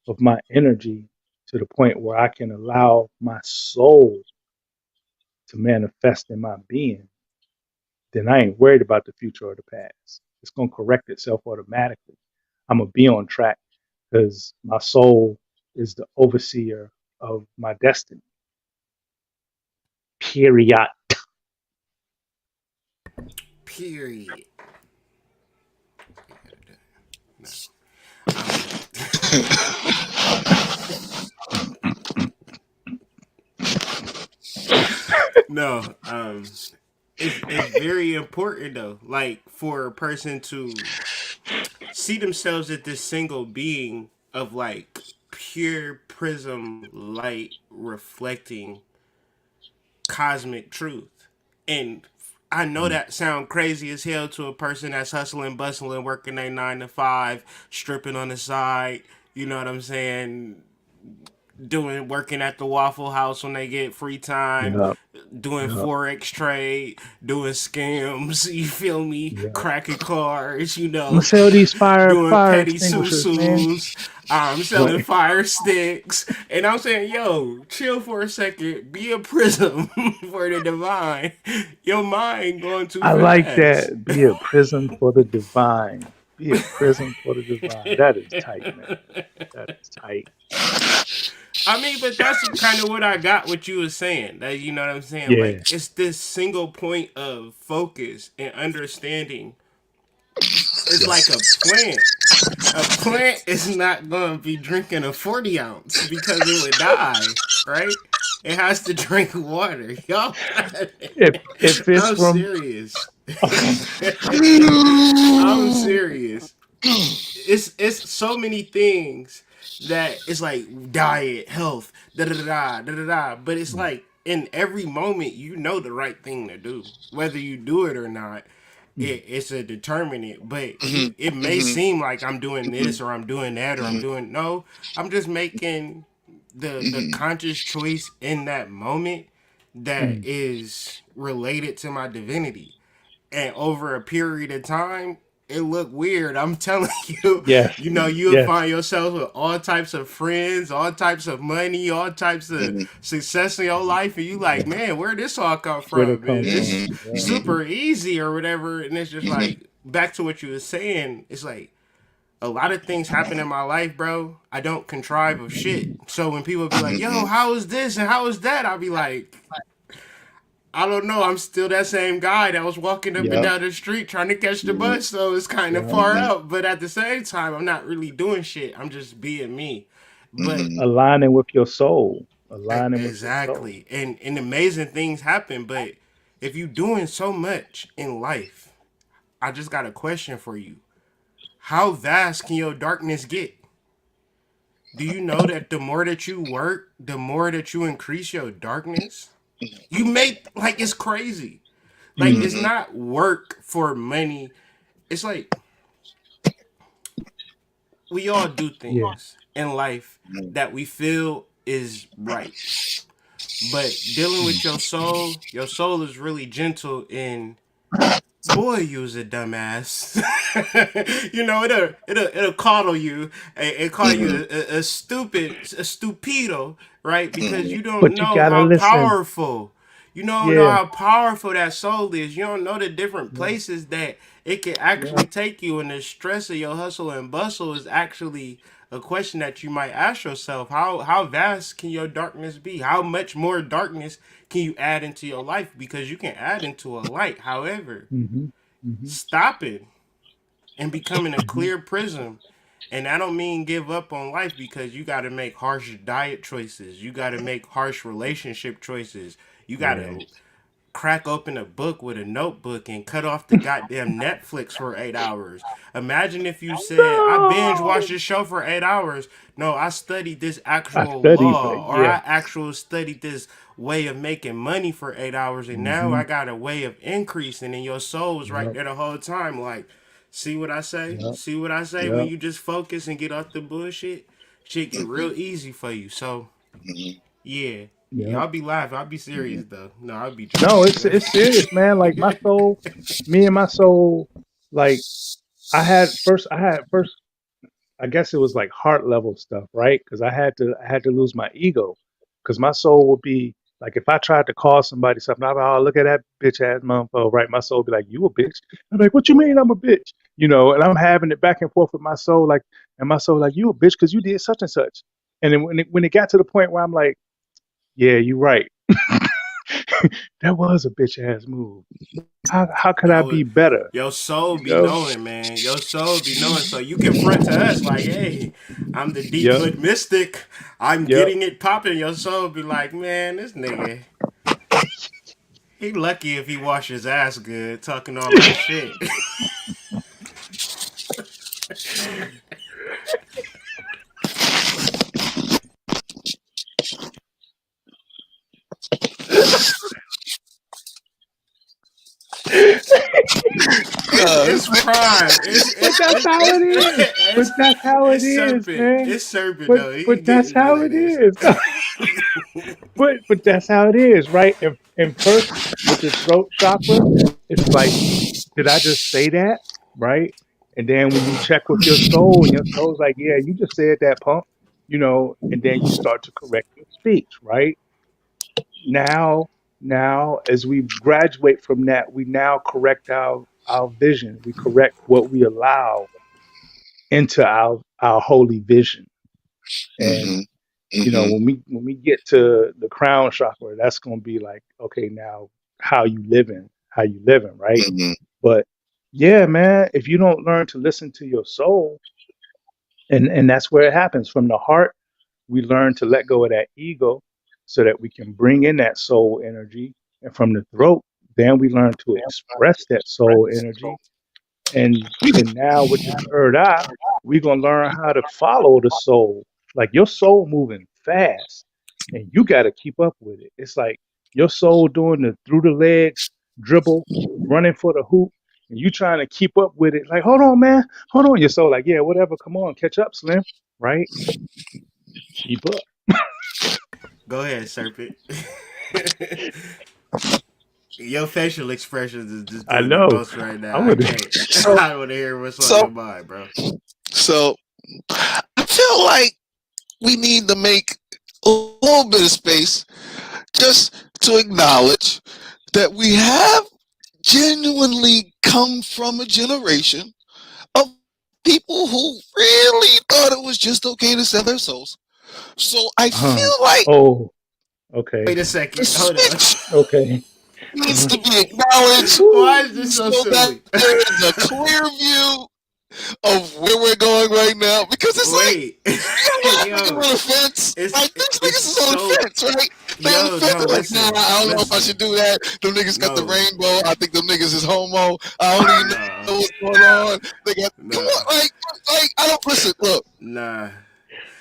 of my energy to the point where I can allow my soul to manifest in my being, then I ain't worried about the future or the past. It's going to correct itself automatically. I'm going to be on track because my soul is the overseer of my destiny. Period. Period. No. Um, no. It's very important though. Like for a person to see themselves as this single being of like pure prism light reflecting cosmic truth. And I know Mm. that sound crazy as hell to a person that's hustling, bustling, working a 9 to 5, stripping on the side. You know what I'm saying? working at the Waffle House when they get free time, Yep. doing Yep. forex trade, doing scams. You feel me? Yep. Cracking cars. I'm gonna sell these Doing fire petty extinguishers, man. susus. I'm selling Right. fire sticks, and I'm saying, yo, chill for a second. Be a prism for the divine. Your mind going too I like fast. that. Be a prism for the divine. Be a prism for the divine. That is tight, man. That is tight. I mean, but that's kind of what I got. What you were saying, that you know what I'm saying. Like Yeah. it's this single point of focus and understanding. It's Yep. like a plant. A plant is not going to be drinking a 40 ounce because it would die, right? It has to drink water. Y'all, If it's I'm from serious. I'm serious. It's so many things that it's like diet, health, da da da da da da. But it's like in every moment you know the right thing to do, whether you do it or not. It's a determinant, but it may seem like I'm doing this or I'm doing that or I'm doing no. I'm just making the conscious choice in that moment that is related to my divinity, and over a period of time it look weird. I'm telling you, yes. you'll Yes. find yourself with all types of friends, all types of money, all types of success in your life, and you like, Yeah. man, where this all come Where they from? come Man, from. this Yeah. super easy or whatever. And it's just like back to what you were saying. It's like a lot of things happen in my life, bro. I don't contrive of shit. So when people be like, yo, how is this and how is that? I'll be like, I don't know. I'm still that same guy that was walking up and Yep. down the street trying to catch the bus. So it's kind of Yep. far out. But at the same time, I'm not really doing shit. I'm just being me. But Aligning with your soul. Aligning with your soul. exactly. And amazing things happen. But if you doing so much in life, I just got a question for you. How vast can your darkness get? Do you know that the more that you work, the more that you increase your darkness? You make like it's crazy. Like Mm. it's not work for money. It's like we all do Yeah. things in life that we feel is right. But dealing with your soul is really gentle and boy, you was a dumbass. It'll coddle you and call you a stupido, right? Because you don't But you know gotta how listen. powerful. You don't know Yeah. how powerful that soul is. You don't know the different Yeah. places that it can Yeah. actually take you, and the stress of your hustle and bustle is actually a question that you might ask yourself. How vast can your darkness be? How much more darkness can you add into your life? Because you can add into a light. However, Mm-hmm. Mm-hmm. stopping and becoming a Mm-hmm. clear prism. And I don't mean give up on life, because you got to make harsh diet choices. You got to make harsh relationship choices. You got Yeah. to crack open a book with a notebook and cut off the goddamn Netflix for 8 hours. Imagine if you said, I binge watched No. this show for 8 hours. No, I studied this I actual studied for law, or yeah. I actually studied this way of making money for 8 hours, and now Mm-hmm. I got a way of increasing, and your soul was right Yep. there the whole time. Like, see what I say? Yep. See what I say? When Yep. you just focus and get off the bullshit, shit get real easy for you. So yeah, Yep. y'all be laughing. I'll be serious though. No, I'll be No, joking. But it's serious, man. Like my soul, me and my soul, like I had first I guess it was like heart level stuff, right? Because I had to lose my ego, because my soul would be like, if I tried to call somebody something, I'd be, oh, look at that bitch ass motherfucker, right? My soul would be like, you a bitch. I'm like, what you mean I'm a bitch? And I'm having it back and forth with my soul, like, and my soul like, you a bitch because you did such and such. And then when it got to the point where I'm like, yeah, you right, that was a bitch ass move. How could that I was be better? your soul You be know? knowing, man. Your soul be knowing. So you confront to us like, hey, I'm the deep Yep. hood mystic. I'm Yep. getting it popping. Your soul be like, man, this nigga, he lucky if he wash his ass good, talking all that shit. It's prime. But that's how it is. But that's how it It's is, serpent. man. It's serpent But though. He but that's getting where how that it is. is. But that's how it is, right? And first with the throat chakra, it's like, did I just say that? Right? And then when you check with your soul, and your soul's like, yeah, you just said that, punk, and then you start to correct your speech, right? Now, now as we graduate from that, we now correct our vision. We correct what we allow into our holy vision. And Mm-hmm. Mm-hmm. when we get to the crown chakra, that's going to be like, okay, now how you living, right? Mm-hmm. But yeah, man, if you don't learn to listen to your soul, and that's where it happens from the heart, we learn to let go of that ego so that we can bring in that soul energy, and from the throat, then we learn to express that soul energy. And now with the third eye, we're gonna learn how to follow the soul. Like your soul moving fast, and you got to keep up with it. It's like your soul doing the through the legs dribble, running for the hoop, and you trying to keep up with it. Like, hold on, man, hold on. Your soul, like, yeah, whatever. Come on, catch up, Slim. Right? Keep up. Go ahead, serpent. Your facial expressions is just I doing the know. most right I now. I would. can't. So I want to hear what's on so your mind, bro. so I feel like we need to make a little bit of space just to acknowledge that we have genuinely come from a generation of people who really thought it was just okay to sell their souls. So I feel like Oh, okay, Wait a the second. Hold on. switch okay. needs to be acknowledged Why is this so so that silly? there is a clear view of where we're going right now. Because it's like, Wait, you got a lot of niggas yo, on the fence. Like, these it's niggas is on the so fence, right? They on the yo. fence. No, They're like, nah, listen, I don't know if I listen. should do that. Them niggas got the No, rainbow. I think them niggas is homo. I don't even know nah, what's going on. They got, come nah, on, like, I don't, listen, look, nah.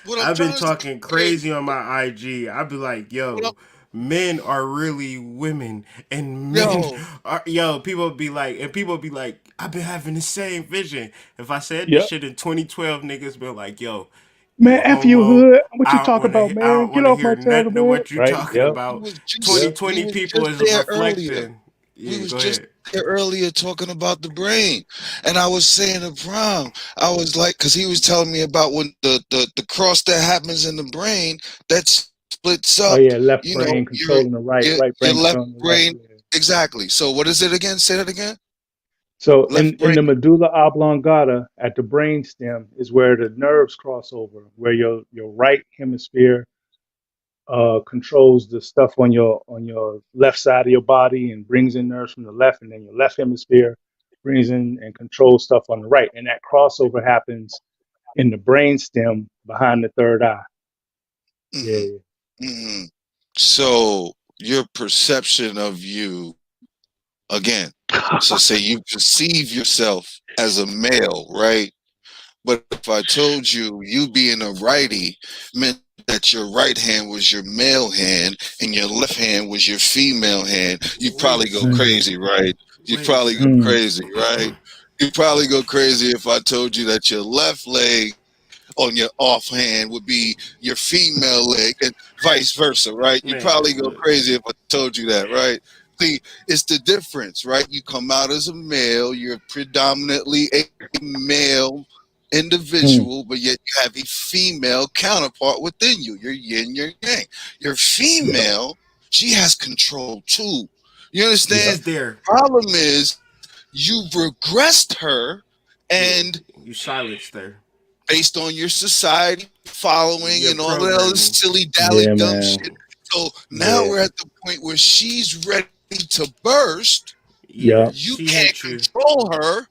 what I'm I've been trying to talking say is, crazy on my IG. I'd be like, what up, yo, men are really women, and men yo, are yo. People be like, and people be like, I've been having the same vision. If I said this Yep. shit in 2012, niggas be like, yo, you Man, a F you, homo. hood. What you talk about, I man? don't Get want to off hear my nothing of territory, what you right? talking Yep. about. Yep. we 2020 was people just is a there earlier. reflection. We Yeah, was go just ahead. there earlier talking about the brain, and I was saying to Prom, I was like, because he was telling me about when the cross that happens in the brain that splits up. Oh yeah, You left know, brain controlling the right, right your brain left controlling the left. brain. Yeah. Exactly. So what is it again? Say that again. So Left in brain. the medulla oblongata at the brain stem is where the nerves cross over, where your right hemisphere controls the stuff on your left side of your body and brings in nerves from the left, and then your left hemisphere brings in and controls stuff on the right, and that crossover happens in the brain stem behind the third eye. Hmm. Yeah. Hmm. So your perception of you again. So say you perceive yourself as a male, right? But if I told you being a righty meant that your right hand was your male hand and your left hand was your female hand, you'd Wait probably a go Mm, second. crazy, right? You'd Wait a probably go second. mm, crazy, right? You'd probably go crazy if I told you that your left leg on your offhand would be your female leg and vice versa, right? You Man, probably go look. crazy if I told you that, right? See, it's the difference, right? You come out as a male, you're predominantly a male mm. individual, but yet you have a female counterpart within you. You're yin, you're yang. Your Yep. female, she has control too. You Yep. understand? She's there. Problem is, you've regressed her, Yeah, and you silenced her. based on your society following and Your all that other programming. silly dally Yeah, dumb man. shit. So now Yeah. we're at the point where she's ready to burst. Yeah, Yep. You she can't hates you. control her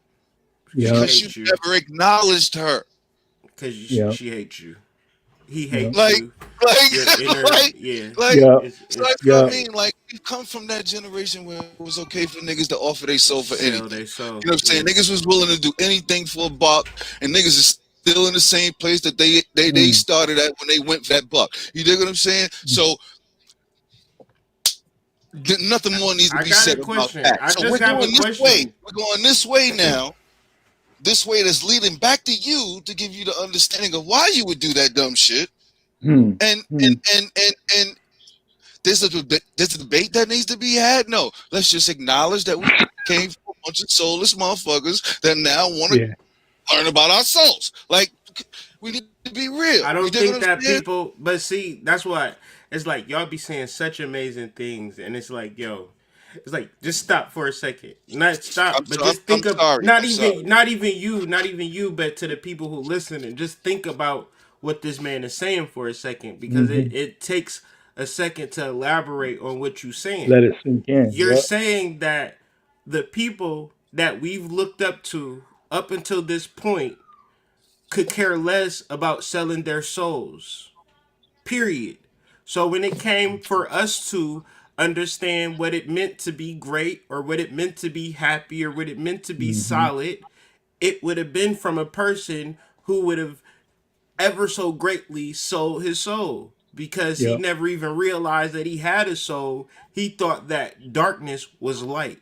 She Yep. because you've hates you never acknowledged her. because Yep. she hates you. He Yep. hates Like, you. Your like, inner, yeah. Yep. so that's It's what I Yep. mean. Like, we've come from that generation where it was okay for niggas to offer their soul for sell anything. they soul. You know what I'm saying? Yeah. Niggas was willing to do anything for a buck, and niggas is still in the same place that they Mm, started at when they went for that buck. You dig what I'm saying? mm, So Nothing more needs to I be got a said about question. that. I So just we're have a going this way. question. We're going this way now. This way that's leading back to you to give you the understanding of why you would do that dumb shit. Hmm. And Hmm. there's a debate that needs to be had. No, let's just acknowledge that we came from a bunch of soulless motherfuckers that now want Yeah. to learn about our souls. Like we need to be real. I You don't dig what think I'm that saying? people, but see, that's what it's like. Y'all be saying such amazing things, and it's like, yo, it's like just stop for a second, not stop, but just I'm think of sorry. I'm sorry. not even you, but to the people who listen, and just think about what this man is saying for a second, because Hmm. it takes a second to elaborate on what you're saying. Let it sink in. You're Yep. saying that the people that we've looked up to up until this point could care less about selling their souls. Period. So when it came for us to understand what it meant to be great or what it meant to be happy or what it meant to be Hmm. solid, it would have been from a person who would have ever so greatly sold his soul because he Yep. never even realized that he had a soul. He thought that darkness was light.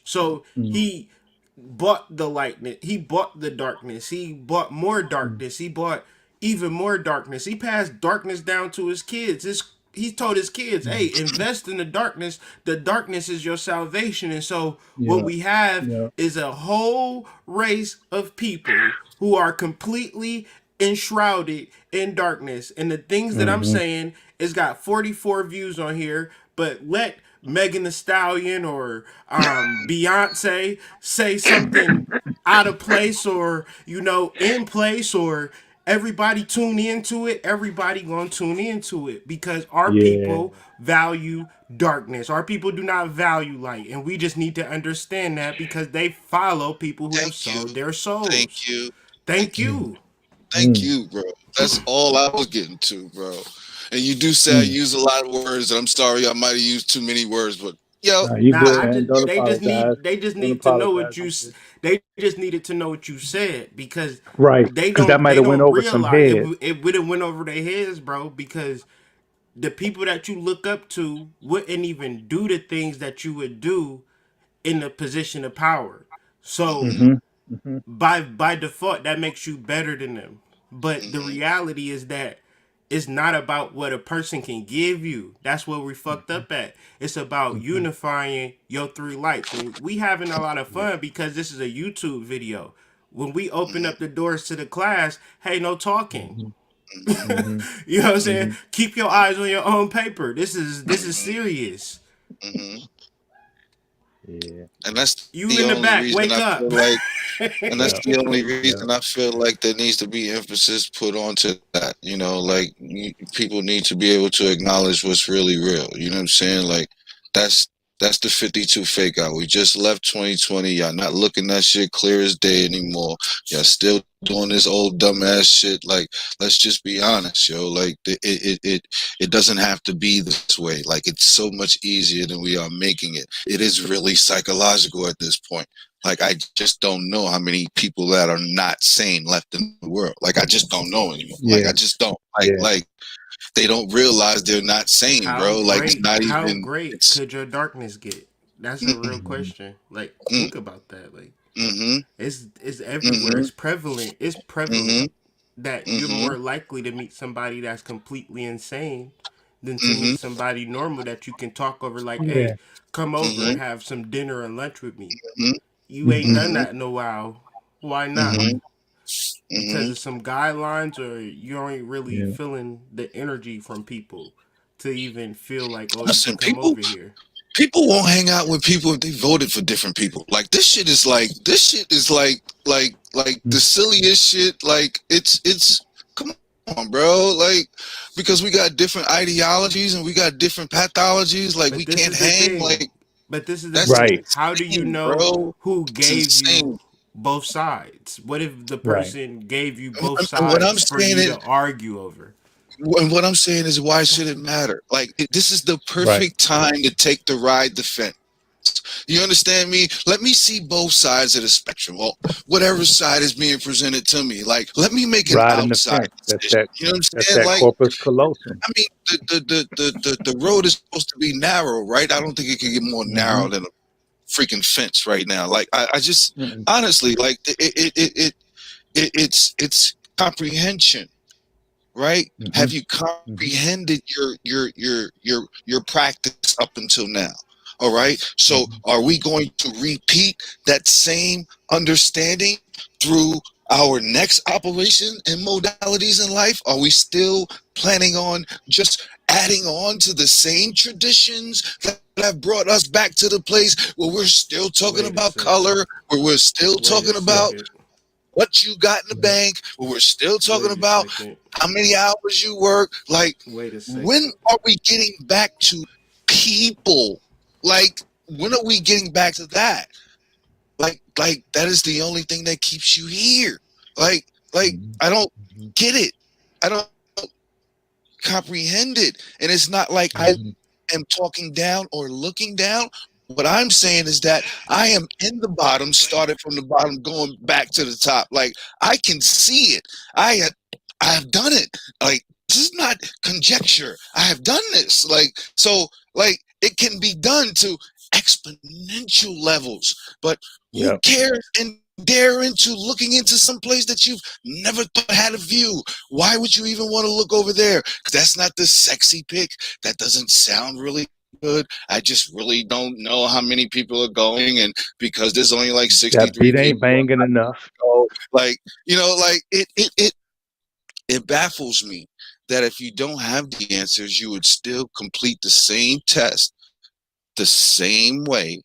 So Hmm. he bought the lightness. He bought the darkness. He bought more Hmm. darkness. He bought even more darkness. He passed darkness down to his kids. He told his kids, Hmm. hey, invest in the darkness. The darkness is your salvation. And so what Yep. we have Yep. is a whole race of people who are completely enshrouded in darkness. And the things that I'm Hmm. saying is got 44 views on here, but let Megan the Stallion or Beyonce say something out of place or in place or everybody tune into it, everybody gonna tune into it because our Yeah. people value darkness. Our people do not value light, and we just need to understand that because they follow people who have Thank sold you. their Thank souls. you. Thank Thank you. Hmm. you. Thank Hmm. you, bro. That's all I was getting to, bro. And you do say I Hmm. use a lot of words, and I'm sorry I might have used too many words, but yo, Nah, you Nah, good, I man. just Don't apologize. they just Don't need to know apologize. what you I'm good. they just needed to know what you said because Right. Because that might they have went don't over some realize heads. it would have went over their heads, bro, because the people that you look up to wouldn't even do the things that you would do in a position of power. So hmm Hmm. Hmm. by default that makes you better than them. But the hmm reality is that it's not about what a person can give you. That's what we fucked up at. It's about Hmm. unifying your three lights. And we having a lot of Yeah. fun because this is a YouTube video. When we open hmm up the doors to the class, hey, no talking. Hmm. hmm Hmm. You know what I'm saying? Hmm. Keep your eyes on your own paper. This is serious. hmm Yeah. And that's You the in the only back, reason wake I up. feel like, and that's Yeah. the only Yeah. reason I feel like there needs to be emphasis put onto that. Like people need to be able to acknowledge what's really real. You know what I'm saying? Like that's that's the 52 fake out. We just left 2020. Y'all not looking at shit clear as day anymore. Y'all still doing this old dumbass shit. Like let's just be honest, yo. Like it doesn't have to be this way. Like it's so much easier than we are making it. It is really psychological at this point. Like I just don't know how many people that are not sane left in the world. Like I just don't know anymore. Like I Yeah. just don't. Like Yeah. like they don't realize they're not sane, bro. Like it's not How even. great It's. could your darkness get? That's a real Mm, Hmm. question. Like mm, think about that. Like mm-hmm. it's everywhere. Mm-hmm. It's prevalent. It's prevalent Mm-hmm. that you're Mm-hmm. more likely to meet somebody that's completely insane than to Mm-hmm. meet somebody normal that you can talk over like, Yeah. hey, come over Mm-hmm. and have some dinner and lunch with me. Mm-hmm. You ain't Hmm. done Mm-hmm. that in a while. Why not? Mm-hmm. Hmm. Because Mm-hmm. of some guidelines or you ain't really Yeah. feeling the energy from people to even feel like, oh, you can Listen, come people. over here. People won't hang out with people if they voted for different people. Like this shit is like the silliest shit. Like it's come on, bro. Like because we got different ideologies and we got different pathologies. Like But we this can't is the hang. thing. Like But this is the that's thing. Right. How do you insane, know bro. who It's gave you insane. both sides? What if the Right. person gave you And both what I'm sides for saying you is, to argue over? and what I'm saying is, why should it matter? Like this is the Right. perfect time to take the ride the fence. You understand me? Let me see both sides of the spectrum, or whatever side is being presented to me. Like, let me make an Riding the outside fence. That's decision. that. You know what I'm That's saying? that Like, corpus callosum. I mean, the road is supposed to be narrow, right? I don't think it can get more narrow Mm-hmm. than a freaking fence right now. Like, I just Mm-mm. honestly, like, it's comprehension, right? Mm-hmm. Have you Mm-hmm. comprehended your practice up until now? All right. So Mm-hmm. are we going to repeat that same understanding through our next operation and modalities in life? Are we still planning on just adding on to the same traditions that have brought us back to the place where we're still talking Wait a about second. color, where we're still Wait a talking about Yep. second. what you got in the Yep. bank, but we're still talking Wait a about second. how many hours you work. Like, Wait a when second. are we getting back to people? Like, when are we getting back to that? Like that is the only thing that keeps you here. Like, Mm-hmm. I don't Mm-hmm. get it. I don't comprehend it. And it's not like I Mm-hmm. am talking down or looking down. What I'm saying is that I am in the bottom, started from the bottom, going back to the top. Like, I can see it. I have done it. Like, this is not conjecture. I have done this. Like, so, like, it can be done to exponential levels. But who Yep. cares and dare into looking into some place that you've never thought had a view? Why would you even want to look over there? Because that's not the sexy pick. That doesn't sound really good. I just really don't know how many people are going, and because there's only like That 63 beat ain't people, banging enough. go. Like, like it baffles me that if you don't have the answers, you would still complete the same test the same way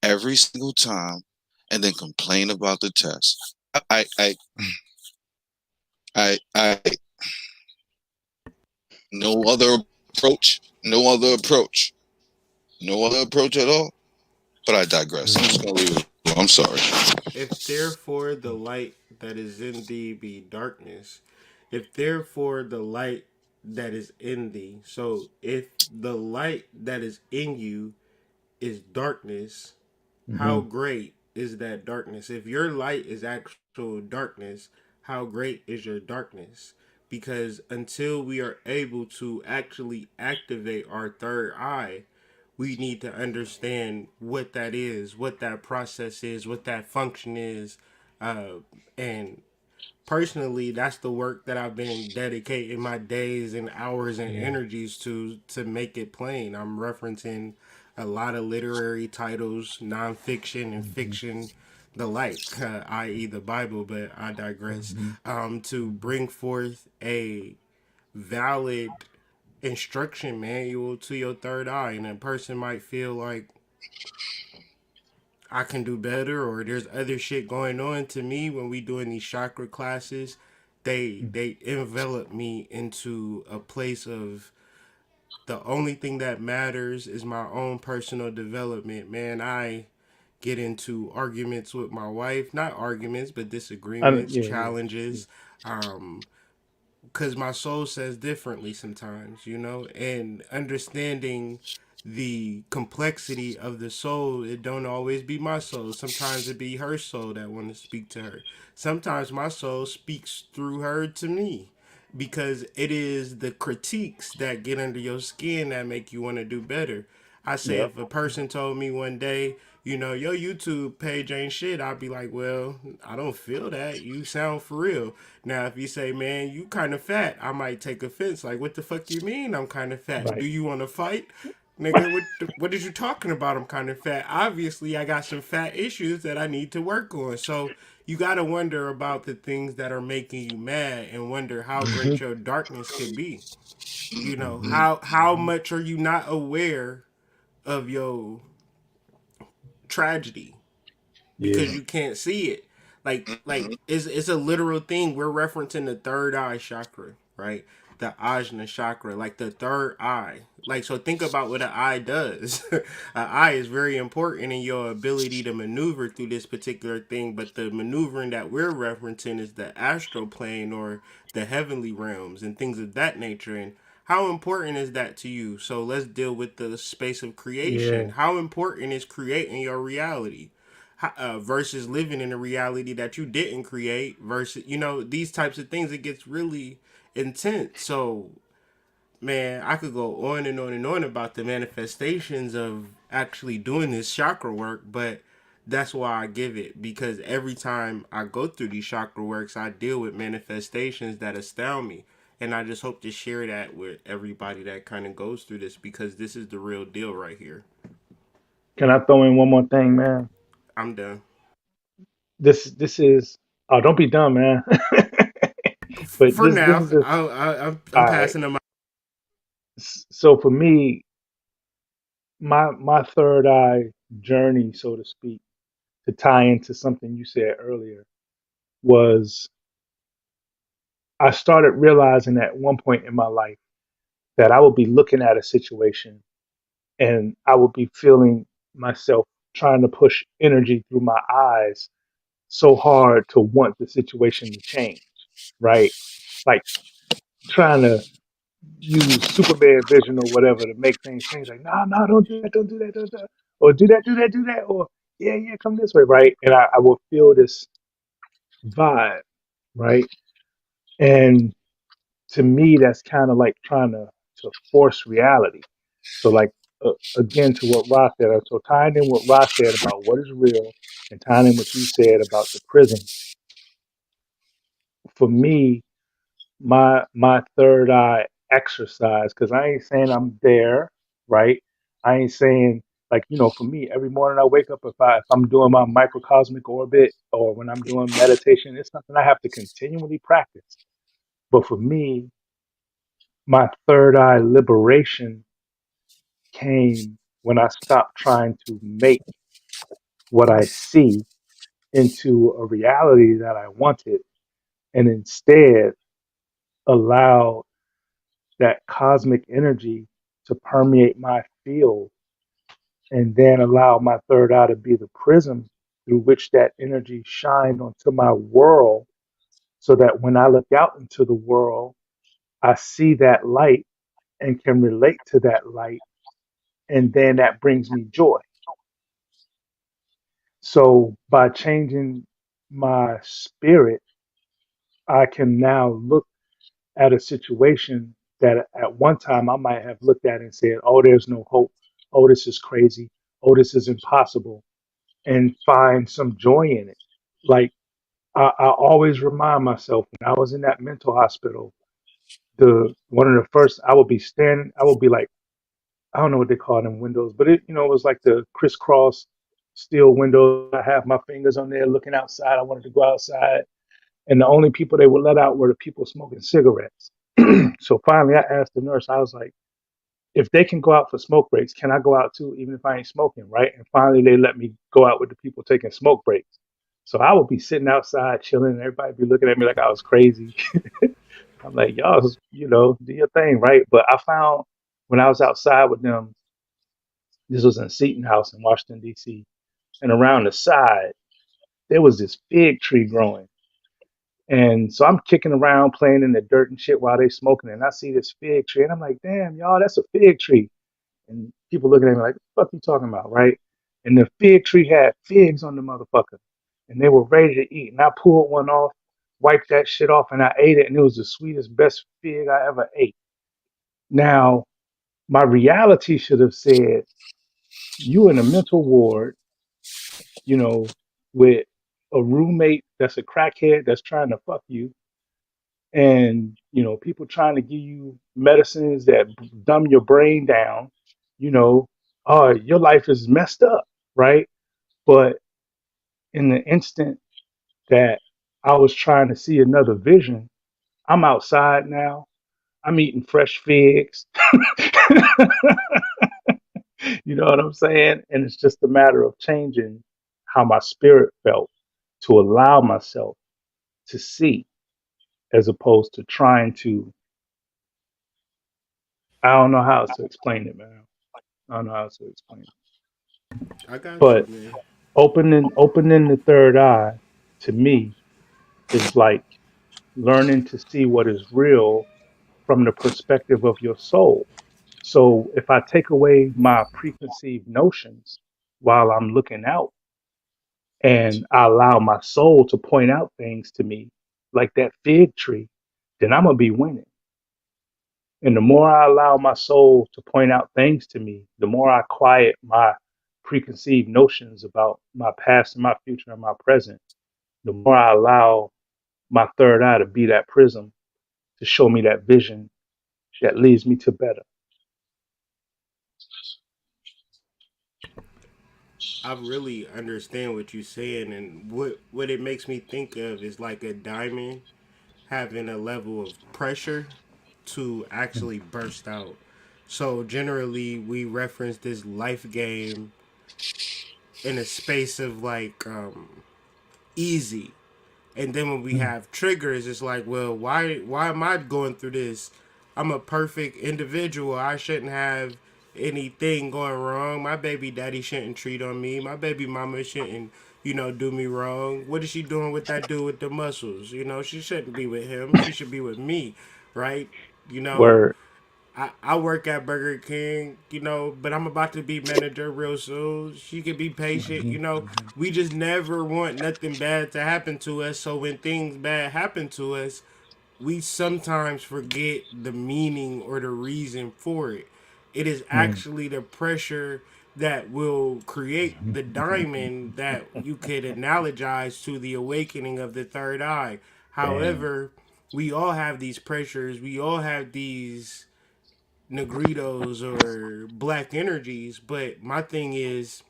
every single time, and then complain about the test. I no other approach, no other approach, no other approach at all. But I digress. I'm just Mm-hmm. gonna leave it. I'm sorry. If therefore the light that is in thee be darkness, if therefore the light that is in thee, so if the light that is in you is darkness, how Mm-hmm. great is that darkness? If your light is actual darkness, how great is your darkness? Because until we are able to actually activate our third eye, we need to understand what that is, what that process is, what that function is. And personally, that's the work that I've been dedicating my days and hours and Yeah. energies to make it plain. I'm referencing a lot of literary titles, nonfiction and Mm-hmm. fiction, the like, i.e., the Bible. But I digress. Mm-hmm. To Mm-hmm. bring forth a valid instruction manual to your third eye, and a person might feel like I can do better, or there's other shit going on. To me, when we doing these chakra classes, they envelop me into a place of the only thing that matters is my own personal development. Man, I get into arguments with my wife, not arguments, but disagreements, Yeah. Yeah. Yeah. challenges, um, because my soul says differently sometimes, and understanding the complexity of the soul, it don't always be my soul. Sometimes it be her soul that want to speak to her. Sometimes my soul speaks through her to me, because it is the critiques that get under your skin that make you want to do better. I say, Yep. if a person told me one day, your YouTube page ain't shit, I'd be like, well, I don't feel that. You sound for real. Now, if you say, man, you kind of fat, I might take offense. Like, what the fuck you mean I'm kind of fat? Do Right. you want to fight? Nigga, what is you talking about? I'm kind of fat. Obviously, I got some fat issues that I need to work on. So you got to wonder about the things that are making you mad, and wonder how Mm-hmm. great your darkness could be. Mm-hmm. How Mm-hmm. much are you not aware of your tragedy because Yeah. you can't see it. Like it's a literal thing. We're referencing the third eye chakra, right? The ajna chakra, like the third eye. Like, so think about what an eye does. An eye is very important in your ability to maneuver through this particular thing, but the maneuvering that we're referencing is the astral plane, or the heavenly realms and things of that nature. And How important is that to you? So let's deal with the space of Yeah. creation. How important is creating your reality versus living in a reality that you didn't create? Versus, these types of things. It gets really intense. So man, I could go on and on and on about the manifestations of actually doing this chakra work, but that's why I give it, because every time I go through these chakra works, I deal with manifestations that astound me. And I just hope to share that with everybody that kind of goes through this, because this is the real deal right here. Can I throw in one more thing, man? I'm done. This is oh, don't be dumb, man. But For this now, is just I'm all right. passing them out. So for me, my third eye journey, so to speak, to tie into something you said earlier, was I started realizing at one point in my life that I would be looking at a situation and I would be feeling myself trying to push energy through my eyes so hard to want the situation to change, right? Like trying to use Superman vision or whatever to make things change. Like, no, no, don't do that, don't do that, don't do that. Or do that, do that, do that. Or yeah, yeah, come this way, right? And I will feel this vibe, right? And to me, that's kind of like trying to force reality. So like again, to what Ross said, so tying in what Ross said about what is real, and tying in what you said about the prism. For me, my third eye exercise, because I ain't saying I'm there, right? I ain't saying like for me, every morning I wake up, if I'm doing my microcosmic orbit or when I'm doing meditation, it's something I have to continually practice. But for me, my third eye liberation came when I stopped trying to make what I see into a reality that I wanted, and instead allow that cosmic energy to permeate my field, and then allow my third eye to be the prism through which that energy shined onto my world, so that when I look out into the world, I see that light and can relate to that light, and then that brings me joy. So by changing my spirit, I can now look at a situation that at one time I might have looked at and said, oh, there's no hope. Oh, this is crazy. Oh, this is impossible. And find some joy in it. Like I always remind myself when I was in that mental hospital, the one of the first I would be standing, I would be like, I don't know what they call them windows, but it was like the crisscross steel windows. I have my fingers on there looking outside. I wanted to go outside. And the only people they would let out were the people smoking cigarettes. So finally, I asked the nurse, I was like, if they can go out for smoke breaks, can I go out too, even if I ain't smoking, right? And finally, they let me go out with the people taking smoke breaks. So I would be sitting outside chilling, and everybody be looking at me like I was crazy. I'm like, y'all, do your thing, right? But I found when I was outside with them, this was in Seton House in Washington, D.C., and around the side, there was this fig tree growing. And so I'm kicking around, playing in the dirt and shit while they smoking. And I see this fig tree, and I'm like, damn, y'all, that's a fig tree. And people looking at me like, what the fuck you talking about, right? And the fig tree had figs on the motherfucker. And they were ready to eat. And I pulled one off, wiped that shit off, and I ate it. And it was the sweetest, best fig I ever ate. Now, my reality should have said, you in a mental ward, you know, with a roommate that's a crackhead that's trying to fuck you, and people trying to give you medicines that dumb your brain down, you know oh, your life is messed up, right? But in the instant that I was trying to see another vision, I'm outside now, I'm eating fresh figs. You know what I'm saying? And it's just a matter of changing how my spirit felt, to allow myself to see, as opposed to trying to. I don't know how to explain it, man. I don't know how to explain it. I got you, But man. opening the third eye, to me, is like learning to see what is real from the perspective of your soul. So if I take away my preconceived notions while I'm looking out and I allow my soul to point out things to me, like that fig tree, then I'm going to be winning. And the more I allow my soul to point out things to me, the more I quiet my preconceived notions about my past and my future and my present, the more I allow my third eye to be that prism to show me that vision that leads me to better. I really understand what you're saying, and what it makes me think of is like a diamond having a level of pressure to Mm, actually burst out. So generally, we reference this life game in a space of like easy. And then when we mm, have triggers, it's like, well, why am I going through this? I'm a perfect individual. I shouldn't have anything going wrong. My baby daddy shouldn't treat on me. My baby mama shouldn't, do me wrong. What is she doing with that dude with the muscles? She shouldn't be with him. She should be with me, right? You know, Word. I work at Burger King, but I'm about to be manager real soon. She can be patient, Hmm. Hmm. We just never want nothing bad to happen to us. So when things bad happen to us, we sometimes forget the meaning or the reason for it. It is Mm. actually the pressure that will create the diamond that you could analogize to the awakening of the third eye. Damn. However, we all have these pressures. We all have these negritos or black energies. But my thing is,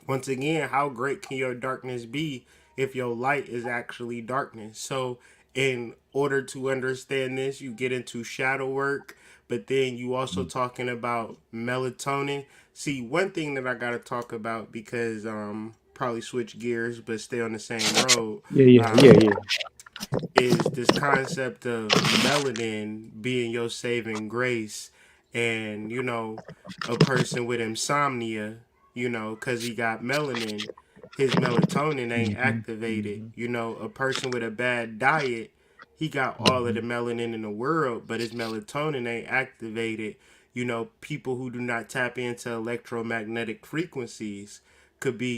once again, how great can your darkness be if your light is actually darkness? So, in order to understand this, you get into shadow work, but then you also Mm. talking about melatonin. See, one thing that I got to talk about because probably switch gears but stay on the same road. Yeah, yeah, yeah, Um, yeah. is this concept of melanin being your saving grace, and a person with insomnia, because he got melanin, his melatonin ain't Hmm. activated. Hmm. A person with a bad diet, he got all of the Hmm. melanin in the world, but his melatonin ain't activated. People who do not tap into electromagnetic frequencies could be,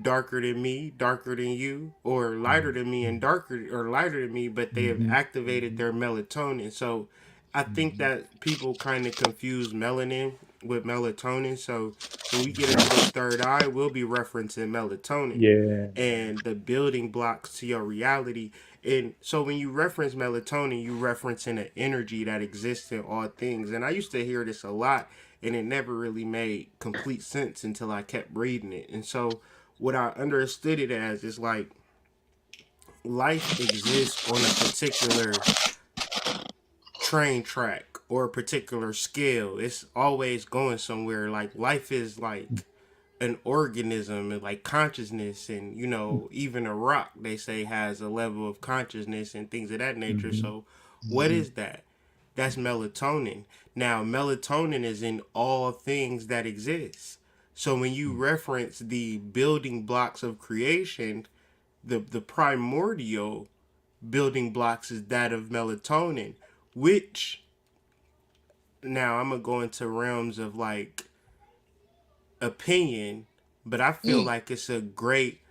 darker than me, darker than you, or lighter than me and darker or lighter than me, but they have Hmm. activated their melatonin. So I think Hmm. that people kind of confuse melanin with melatonin. So when we get into this third eye, we'll be referencing melatonin Yeah. and the building blocks to your reality. And so when you reference melatonin, you referencing an energy that exists in all things. And I used to hear this a lot, and it never really made complete sense until I kept reading it. And so what I understood it as is like life exists on a particular train track or a particular scale. It's always going somewhere. Like life is like an organism and like consciousness, and even a rock they say has a level of consciousness and things of that nature. Hmm. So what Hmm. is that? That's melatonin. Now melatonin is in all things that exist. So when you reference the building blocks of creation, the primordial building blocks is that of melatonin, which now I'm gonna go into realms of like opinion, but I feel Mm, like it's a great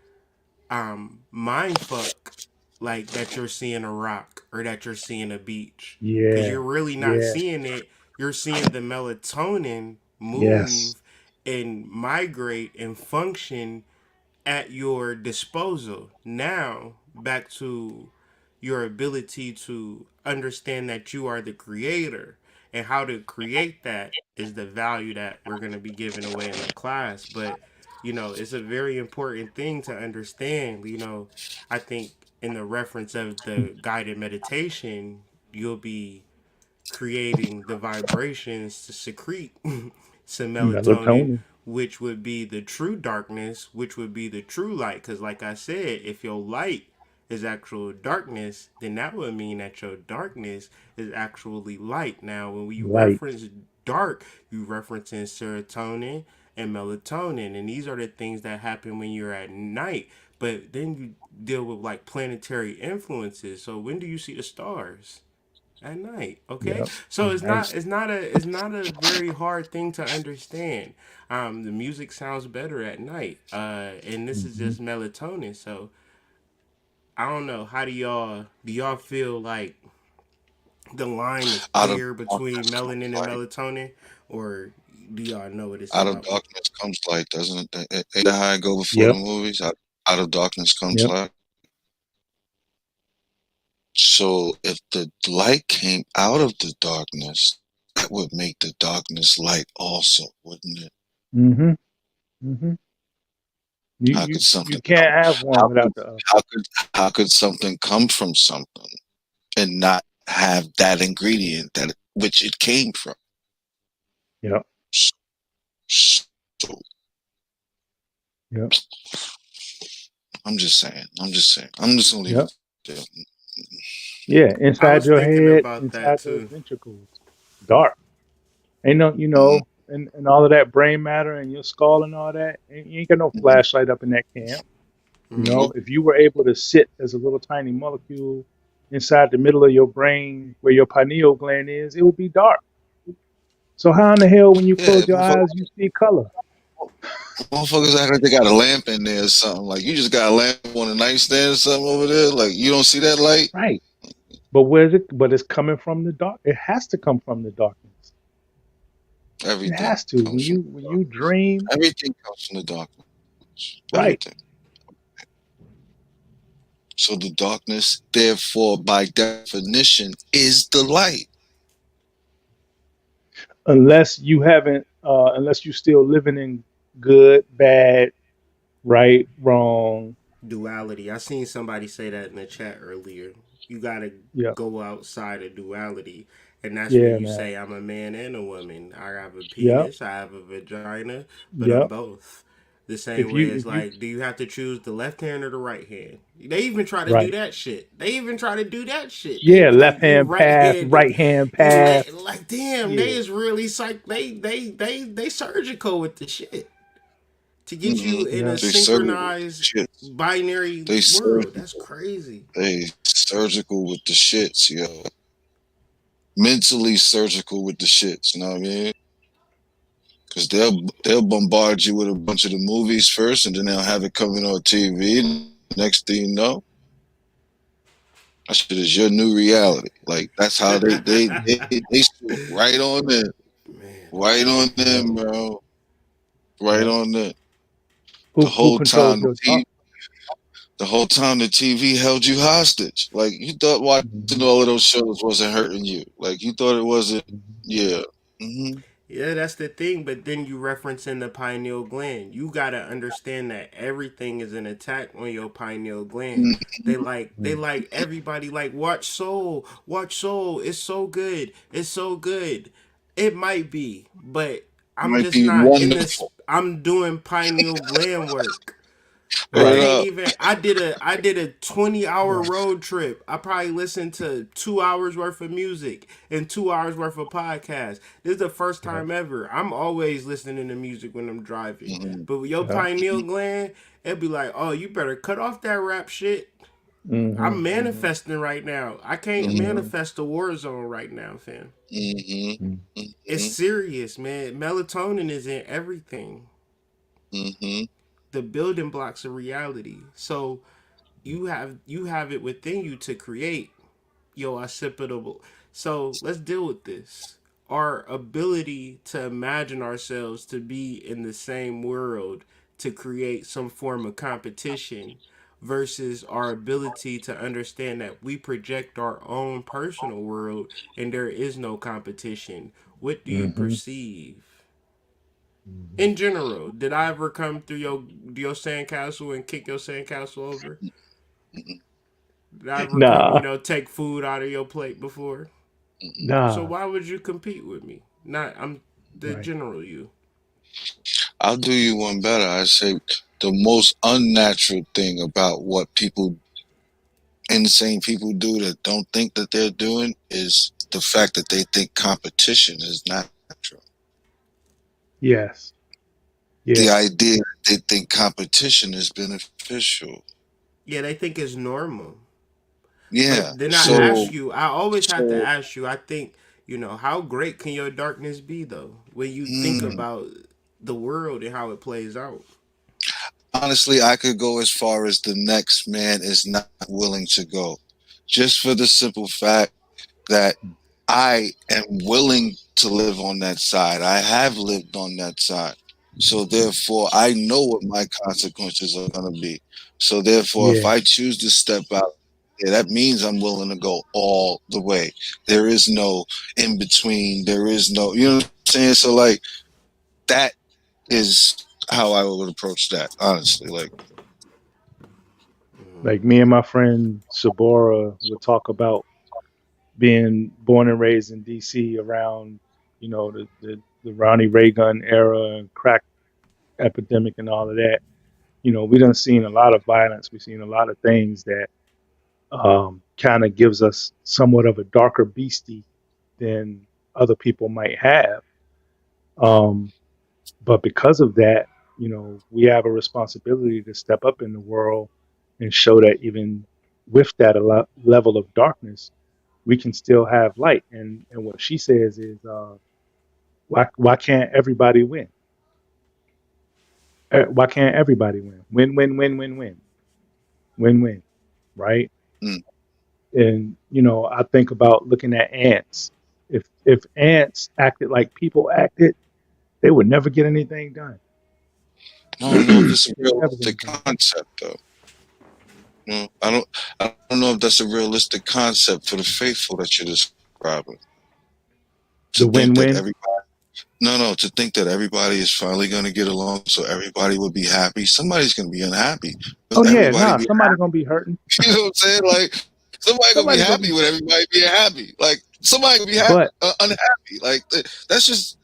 mind fuck, like that you're seeing a rock or that you're seeing a beach, because Yeah. you're really not Yeah. seeing it. You're seeing the melatonin Yes. move and migrate and function at your disposal. Now, back to your ability to understand that you are the creator, and how to create that is the value that we're going to be giving away in the class. But, it's a very important thing to understand. I think in the reference of the guided meditation, you'll be creating the vibrations to secrete some melatonin, Melatonin. which would be the true darkness, which would be the true light. Because, like I said, if your light is actual darkness, then that would mean that your darkness is actually light. Now, when we Light. reference dark, you reference in serotonin and melatonin, and these are the things that happen when you're at night. But then you deal with like planetary influences. So when do you see the stars? At night, okay. Yep. So And nice. it's not a very hard thing to understand. The music sounds better at night, and this is Hmm. just melatonin. So I don't know. How do y'all feel like the line is Out of clear between darkness comes melanin and light. melatonin, or do y'all know what it's Out of about? darkness comes light, doesn't it? Ain't that how it go before the Yep. movies? Out of darkness comes Yep. light. So if the light came out of the darkness, that would make the darkness light also, wouldn't it? Hmm. Hmm. You How you could you something come? can't have one How without could the other. how could how could something come from something and not have that ingredient that which it came from? Yep. So Yep. I'm just saying. I'm just saying. I'm just gonna leave Yep. it there. Yeah. I Inside was your thinking head, about that inside the too. ventricles, dark. Ain't no, Mm-hmm. and all of that brain matter and your skull and all that. You ain't got no Mm-hmm. flashlight up in that camp. Hmm. Nope. If you were able to sit as a little tiny molecule inside the middle of your brain where your pineal gland is, it would be dark. So how in the hell, when you Yeah, close your eyes, you see color? motherfuckers act like they got a lamp in there or something. Like you just got a lamp on a nightstand or something over there. Like you don't see that light. Right. But where's it? But it's coming from the dark. It has to come from the darkness. It Everything has to. comes When from you dream, everything comes from the darkness. right? Everything. So the darkness, therefore, by definition, is the light. Unless you haven't, unless you still living in good, bad, right, wrong. Duality. I seen somebody say that in the chat earlier. You gotta Yeah, go outside of duality, and that's where yeah, you man. say I'm a man and a woman. I have a Yep, penis, I have a vagina, but I'm yep. both. The same If way you, as if you, like, do you have to choose the left hand or the right hand? They even try to do right. that shit. They even try to do that shit. They Yeah, be like, left you hand right path, handed. right hand You path. like, damn, they Yeah, is really psych. They surgical with the shit to get Mm-hmm. you in a yeah. They surgical synchronized shit. binary They world. That's surgical. crazy. They surgical with the shits, yo. Mentally surgical with the shits. You know what I mean? Because they'll bombard you with a bunch of the movies first, and then they'll have it coming on TV. Next thing you know, that shit is your new reality. Like that's how they swoop right on in, Man, right on Yeah, in, bro, right yeah. on in. The Who whole controls time your thought? the whole time the TV held you hostage. Like you thought watching Hmm. all of those shows wasn't hurting you. Like you thought it wasn't. Hmm. Yeah. Mm-hmm. yeah, that's the thing. But then you reference in the pineal gland. You gotta understand that everything is an attack on your pineal gland. They Hmm. like everybody like watch Soul. It's so good. It's so good. It might be, but I'm Might just be not in this. wonderful. I'm doing pineal gland work. I Word Right. can't up. even. I did a 20-hour Right. road trip. I probably listened to 2 hours worth of music and 2 hours worth of podcasts. This is the first Yeah. time ever. I'm always listening to music when I'm driving. Mm-hmm. But with your Yeah. pineal gland, it'd be like, oh, you better cut off that rap shit. Hmm. I'm Hmm. manifesting right now. I can't Mm-hmm. Hmm. manifest a war zone right now, fam. Mm-hmm. Hmm. It's Mm-hmm. serious, man. Melatonin is in everything. Mm-hmm. The building blocks of reality. So you have it within you to create your occipital. So let's deal with this. Our ability to imagine ourselves to be in the same world to create some form of competition versus our ability to understand that we project our own personal world and there is no competition. What do you Hmm. perceive? Hmm. In general, did I ever come through your sandcastle and kick your sandcastle over? Mm-hmm. Did I ever come, Nah, take food out of your plate before? So nah. why would you compete with me? Not I'm the Right. general you. I'll do you one better. I say the most unnatural thing about what people, insane people do that don't think that they're doing is the fact that they think competition is natural. Yes. The Yeah. idea that they think competition is beneficial. Yeah, they think it's normal. Yeah. But then I So ask you, I always have to so ask you, I think, how great can your darkness be, though, when you think mm, about the world and how it plays out? honestly, I could go as far as the next man is not willing to go, just for the simple fact that I am willing to live on that side. I have lived on that side. So therefore, I know what my consequences are going to be. So therefore, if Yeah, I choose to step out, yeah, that means I'm willing to go all the way. There is no in between. There is no, you know what I'm saying? So like that is how I would approach that, honestly. Like, like me and my friend Sabora would talk about being born and raised in DC around, the Ronnie Reagan era and crack epidemic and all of that. We done seen a lot of violence. We've seen a lot of things that kind of gives us somewhat of a darker beastie than other people might have. Um, but because of that, we have a responsibility to step up in the world and show that even with that level of darkness, we can still have light. And what she says is, why can't everybody win? Why can't everybody win? Win, win, win, win, win, win, win, right? mm, And I think about looking at ants. If ants acted like people acted, they would never get anything done. I don't know if it's a They would never get realistic anything done. concept, though. I don't know if that's a realistic concept for the faithful that you're describing. To The think that win-win. everybody, no, no, to think that everybody is finally going to get along, so everybody will be happy. Somebody's going to be unhappy Oh with yeah, everybody nah. being Somebody gonna happy. be hurting. You know what I'm saying? Like somebody gonna be Somebody gonna happy be with hurting. everybody being happy. Like somebody gonna be But unhappy. Like that's just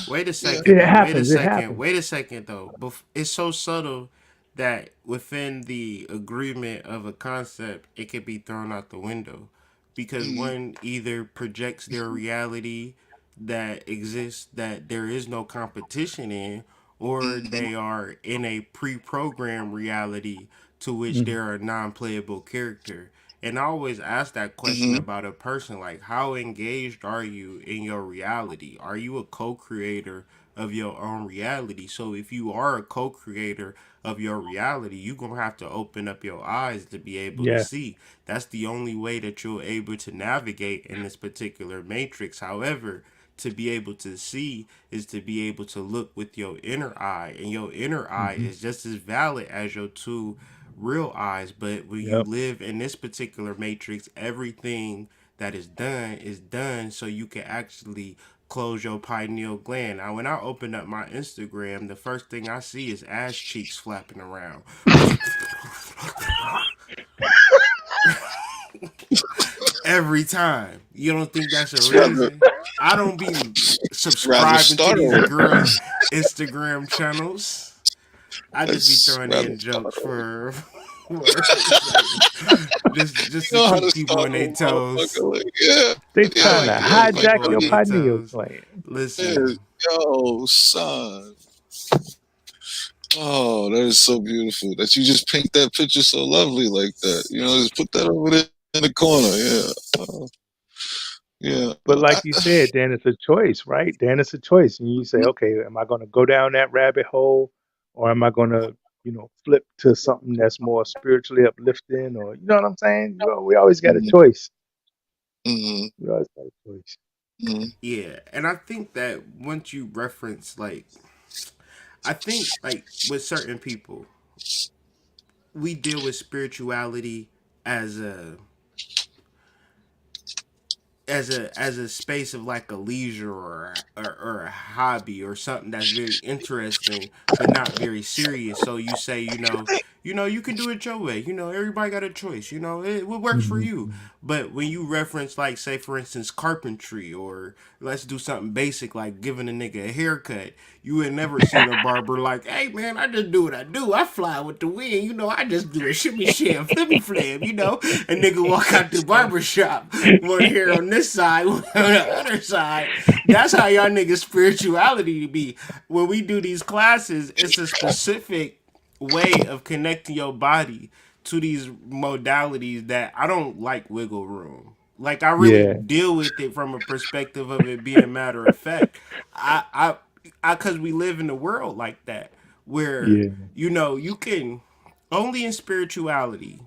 Wait a yeah. second it though. Wait a happens. It second. happens. Wait a second though. It's so subtle that within the agreement of a concept, it could be thrown out the window because Mm-hmm, one either projects their reality that exists that there is no competition in, or mm-hmm, they are in a pre-programmed reality to which Mhm. they're a non-playable character. And I always ask that question mm-hmm, about a person like, how engaged are you in your reality? Are you a co creator of your own reality? So, if you are a co creator of your reality, you're going to have to open up your eyes to be able to Yeah. see. That's the only way that you're able to navigate in this particular matrix. However, to be able to see is to be able to look with your inner eye, and your inner eye Hmm. is just as valid as your two real eyes. But when you Yep. live in this particular matrix, everything that is done so you can actually close your pineal gland. Now, when I open up my Instagram, the first thing I see is ass cheeks flapping around. Every time. You don't think that's a rather reason? I don't be rather subscribing to these startle. girl Instagram channels. I just be That's throwing rather in jokes startle. for like just You to know how keep to people on their startle, toes. motherfucker. Like, yeah, They I trying yeah, to like to yeah. keep Like hijack people yo, on your their pineal toes. gland. yeah, Listen, yo, son. Oh, that is so beautiful that you just paint that picture so lovely like that. You know, just put that over there in the corner. Yeah, yeah. But like you said, Dan, it's a choice, right? Dan, it's a choice. And you say, okay, am I going to go down that rabbit hole, or am I going to, flip to something that's more spiritually uplifting, or you know what I'm saying? We always got a Mm-hmm, choice. mm-hmm, We always got a choice. mm-hmm, yeah, and I think that once you reference like, I think like with certain people, we deal with spirituality as a space of like a leisure or a hobby or something that's very interesting but not very serious. So you say, you can do it your way. Everybody got a choice. What works for you. Hmm. But when you reference, like, say for instance, carpentry, or let's do something basic like giving a nigga a haircut, you had never seen a barber like, hey man, I just do what I do. I fly with the wind. I just do a shimmy sham, flimmy flam. A nigga walk out the barber shop, one hair on this side, one on the other side. That's how y'all niggas spirituality be. When we do these classes, it's a specific way of connecting your body to these modalities that I don't like wiggle room. Like I really Yeah, deal with it from a perspective of it being matter of fact. Cause we live in a world like that where yeah. you can only in spirituality,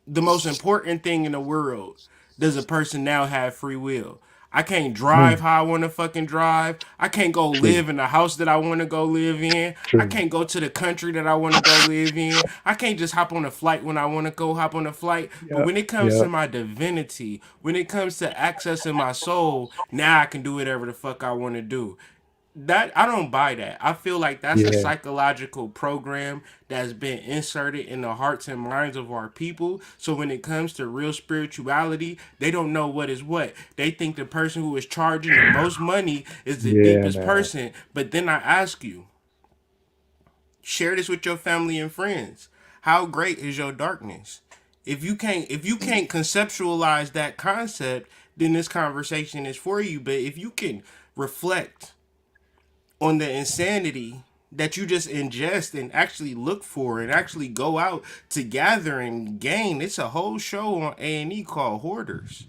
the most important thing in the world, does a person now have free will. I can't drive Hmm. how I want to fucking drive. I can't go True, live in the house that I want to go live in. I true. can't go to the country that I want to go live in. I can't just hop on a flight when I want to go hop on a flight. But Yep, when it comes to yep. my divinity, when it comes to accessing my soul, now I can do whatever the fuck I want to do. That I don't buy that. I feel like that's a Yeah, psychological program that's been inserted in the hearts and minds of our people. So when it comes to real spirituality, they don't know what is what. They think the person who is charging the most money is the yeah, deepest man. person. But then I ask you, share this with your family and friends. How great is your darkness? If you can't conceptualize that concept, then this conversation is for you. But if you can reflect on the insanity that you just ingest and actually look for and actually go out to gather and gain. It's a whole show on A&E called Hoarders,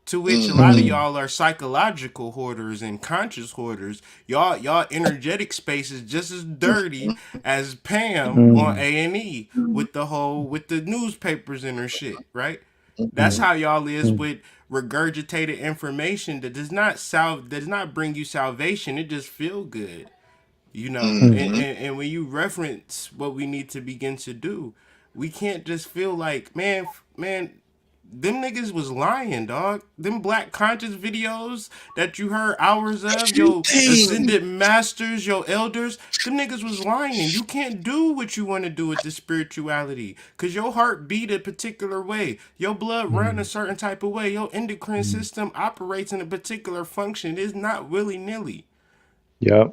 to which a lot of Mm-hmm. Hmm. y'all are psychological hoarders and conscious hoarders. Y'all energetic space is just as dirty as Pam on Hmm. A&E with the newspapers and her shit, right? That's Hmm. how y'all is Hmm. with regurgitated information that does not bring you salvation. It just feel good, Hmm. and when you reference what we need to begin to do, we can't just feel like, man, them niggas was lying, dog. Them black conscious videos that you heard hours of, yo Cheating. ascended masters, yo elders, them niggas was lying. You can't do what you want to do with the spirituality, cause your heart beat a particular way, your blood run a Hmm. certain type of way, your endocrine Hmm. system operates in a particular function. It's not willy nilly. Yep,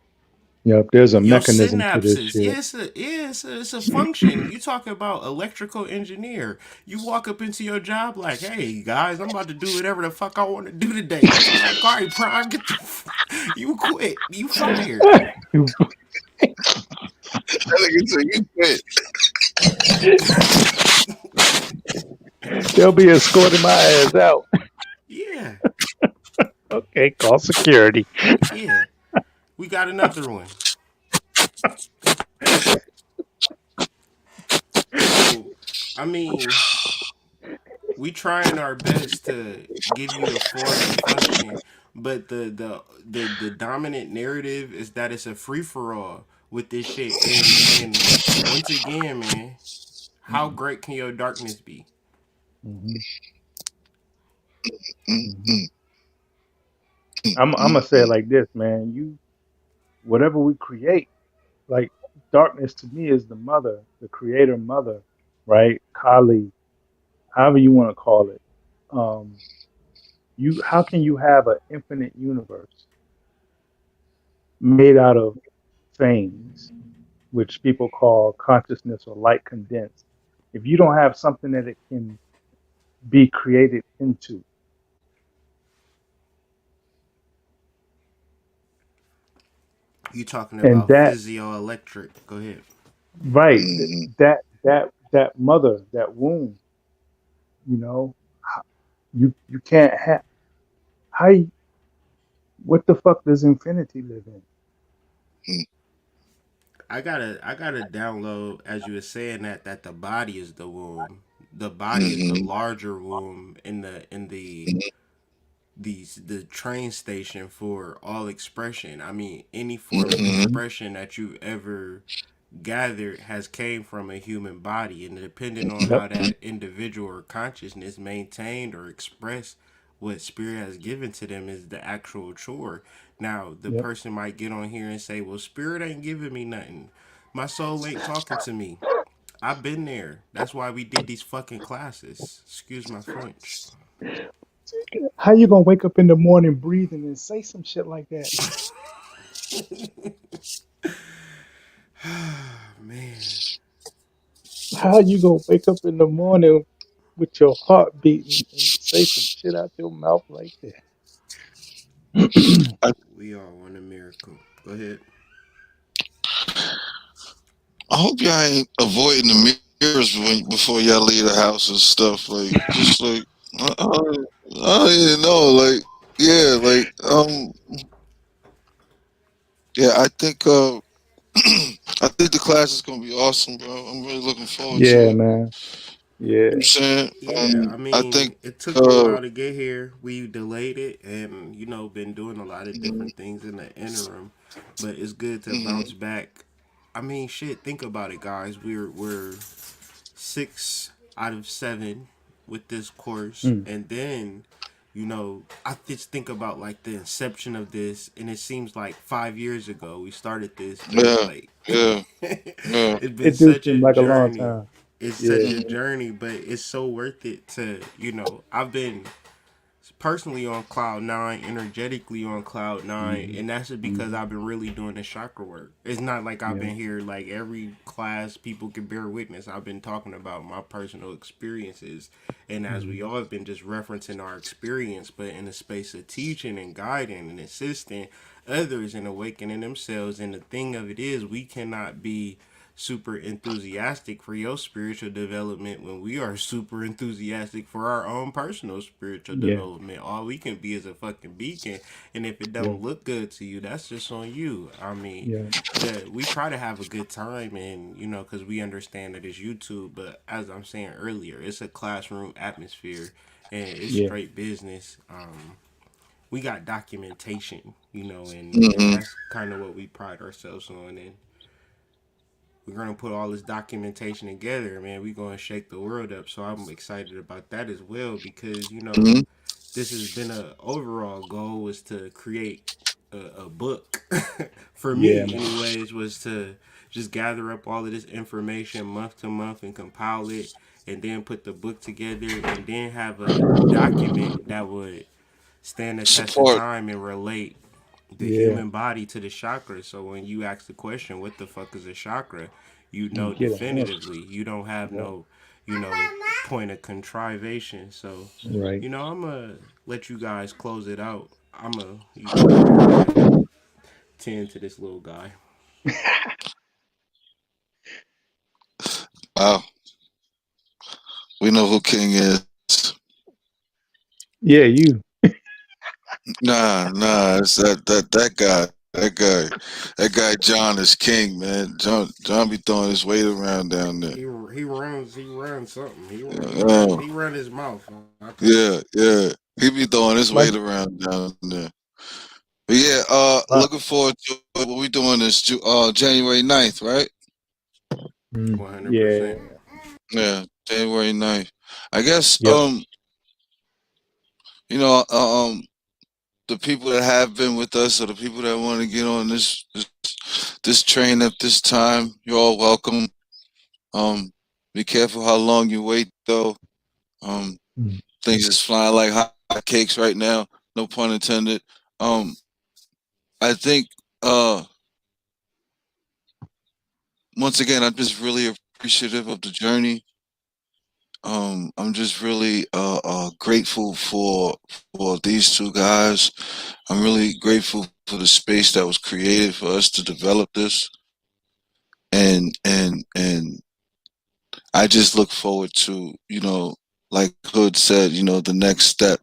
yep. There's a Your mechanism to this synapses, shit. yeah, it's a function. You talking about electrical engineer. You walk up into your job like, hey guys, I'm about to do whatever the fuck I want to do today. They be like, all right, Prime, get the you quit, you fired. That nigga said you quit. They'll be escorting my ass out. Yeah, Okay, call security. yeah. We got another one. So, I mean, we trying our best to give you the form and function, but the dominant narrative is that it's a free for all with this shit. And once again, man, how great can your darkness be? Hmm. Hmm. Mm-hmm. I'm gonna say it like this, man. Whatever we create, like darkness to me is the mother, the creator mother, right? Kali, however you want to call it. Um, how can you have an infinite universe made out of things, which people call consciousness or light condensed, if you don't have something that it can be created into? You talking And about that, physioelectric? Go ahead. right, Mm-hmm. that mother, that womb, you know, you can't have how you, what the fuck does infinity live in? I gotta download as you were saying that the body is the womb. The body is the Mm-hmm. larger womb in the train station for all expression. I mean, any form of Mm-hmm. expression that you ever gathered has came from a human body, and depending on Yep, how that individual or consciousness maintained or expressed what spirit has given to them is the actual chore. Now the yep. person might get on here and say, well, spirit ain't giving me nothing, my soul ain't talking to me. I've been there. That's why we did these fucking classes. Excuse my French. How you gonna wake up in the morning breathing and say some shit like that? Man, How you gonna wake up in the morning with your heart beating and say some shit out your mouth like that? I, we all want a miracle. Go ahead. I hope y'all ain't avoiding the mirrors when before y'all leave the house and stuff. Like just like I didn't know. Like yeah, like yeah. I think I think the class is gonna be awesome, bro. I'm really looking forward to Yeah, it. man. I'm Yeah. saying Yeah, I I mean, think it took a uh while to get here. We delayed it, and been doing a lot of mhm, different things in the interim. But it's good to mhm, bounce back. I mean, shit. Think about it, guys. We're 6 out of 7 with this course, Mm. and then I just think about like the inception of this, and it seems like 5 years ago we started this, but it's yeah, like yeah, yeah. it's been It do such a seem like a long journey. time. It's Yeah. such a Mhm, journey, but it's so worth it to I've been personally on cloud 9, energetically on cloud 9, Hmm. and that's just because Hmm. I've been really doing the chakra work. It's not like I've Yeah. been here like every class people can bear witness. I've been talking about my personal experiences, and as we Hmm. all have been just referencing our experience, but in the space of teaching and guiding and assisting others and awakening themselves. And the thing of it is, we cannot be super enthusiastic for your spiritual development when we are super enthusiastic for our own personal spiritual Yeah. development. All we can be is a fucking beacon, and if it Yeah. don't look good to you, that's just on you. I mean, Yeah. we try to have a good time, and because we understand that it's YouTube, but as I'm saying earlier, it's a classroom atmosphere, and it's Yeah. straight business. We got documentation, and mhm, that's kind of what we pride ourselves on, and we're gonna put all this documentation together, man. We're gonna shake the world up. So I'm excited about that as well because mhm. this has been a overall goal was to create a book for Yeah, me, man. anyways, was to just gather up all of this information month to month and compile it, and then put the book together, and then have a document that would stand the test of Support. time and relate the Yeah. human body to the chakra. So when you ask the question, what the fuck is a chakra? You You know get an answer. definitively. You don't have Yeah. no, point of contrivation. So, Right. I'm gonna let you guys close it out. I'm gonna, go ahead and tend to this little guy. Wow, we know who King is. Yeah, you. Nah, it's that guy. That guy John is king, man. John be throwing his weight around down there. He runs something. Uh, He run his mouth. I could. yeah, yeah. He be throwing his Like weight around down there. But yeah, looking uh, forward to it. What we doing this January 9th, right? 100%. yeah. Yeah, January 9th. I guess Yep. you know, the people that have been with us or the people that want to get on this train at this time, you're all welcome. Um, be careful how long you wait though. Um, Mm. things is flying like hot cakes right now. No pun intended. Um, I think once again, I'm just really appreciative of the journey. I'm just really grateful for these two guys. I'm really grateful for the space that was created for us to develop this, and I just look forward to like Hood said, the next step.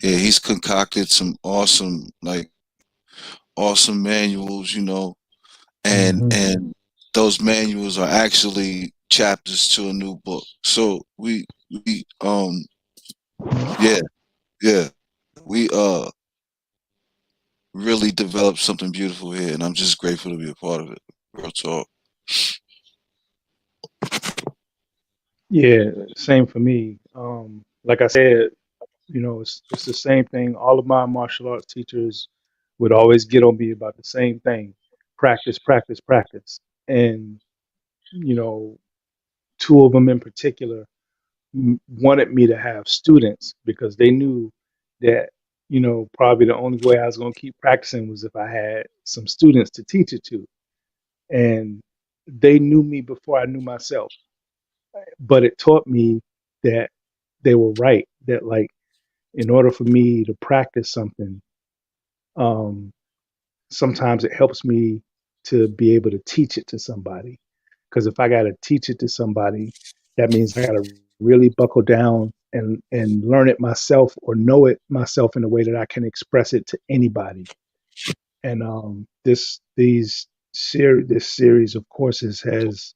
Yeah, he's concocted some awesome manuals. Hmm. And those manuals are actually chapters to a new book. So we yeah, yeah, we really developed something beautiful here, and I'm just grateful to be a part of it. Real talk. Yeah. Same for me. Like I said, it's the same thing. All of my martial arts teachers would always get on me about the same thing: practice, practice, practice. And you know, two of them in particular wanted me to have students because they knew that probably the only way I was going to keep practicing was if I had some students to teach it to. And they knew me before I knew myself, but it taught me that they were right, that like in order for me to practice something, um sometimes it helps me to be able to teach it to somebody, Because if I got to teach it to somebody, that means I got to really buckle down and learn it myself or know it myself in a way that I can express it to anybody. And this series of courses has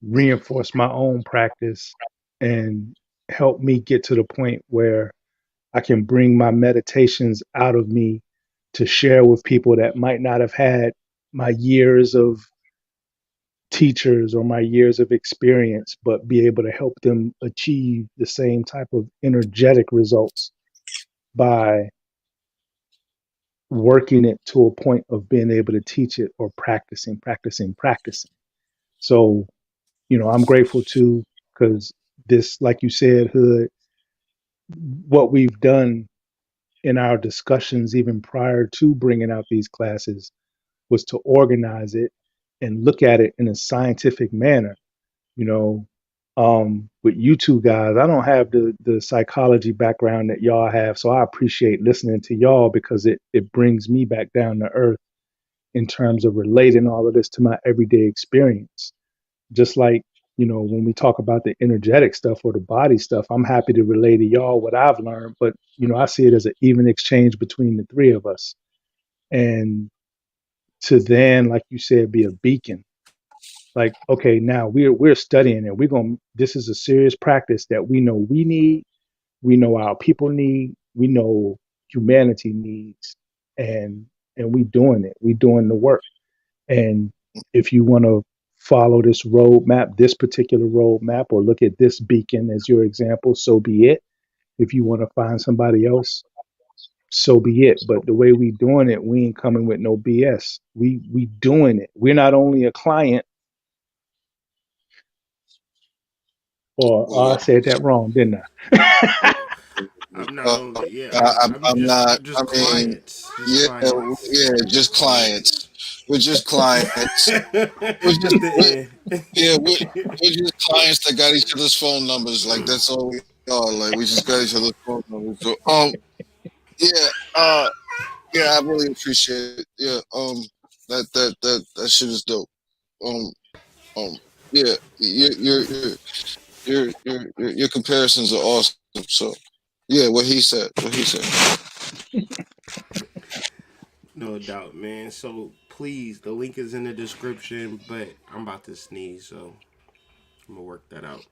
reinforced my own practice and helped me get to the point where I can bring my meditations out of me to share with people that might not have had my years of teachers or my years of experience, but be able to help them achieve the same type of energetic results by working it to a point of being able to teach it or practicing. So, I'm grateful too, because this, like you said, Hood, what we've done in our discussions, even prior to bringing out these classes, was to organize it and look at it in a scientific manner. You know, with you two guys, I don't have the psychology background that y'all have, so I appreciate listening to y'all because it brings me back down to earth in terms of relating all of this to my everyday experience. Just like, when we talk about the energetic stuff or the body stuff, I'm happy to relay to y'all what I've learned, but I see it as an even exchange between the three of us. And to then, like you said, be a beacon. Like, okay, now we're studying it. This is a serious practice that we need, we know our people need, we know humanity needs, and we doing it. We doing the work. And if you want to follow this roadmap, this particular roadmap, or look at this beacon as your example, so be it. If you want to find somebody else, so be it. But the way we doing it, we ain't coming with no BS. We doing it. We're not only a client, or Well, I said that wrong, didn't I? I'm not uh, only yeah. I'm I'm just not. I mean, clients, just yeah, clients. yeah, just Yeah. clients. We're just clients. We're just, At we're, the yeah, end. we're just clients that got each other's phone numbers. Like that's all we are. Like we just got each other's phone numbers. So, yeah, yeah, I really appreciate it. Yeah, that shit is dope. Um, um, yeah, your comparisons are awesome. So, yeah, what he said. No doubt, man. So please, the link is in the description. But I'm about to sneeze, so I'm gonna work that out.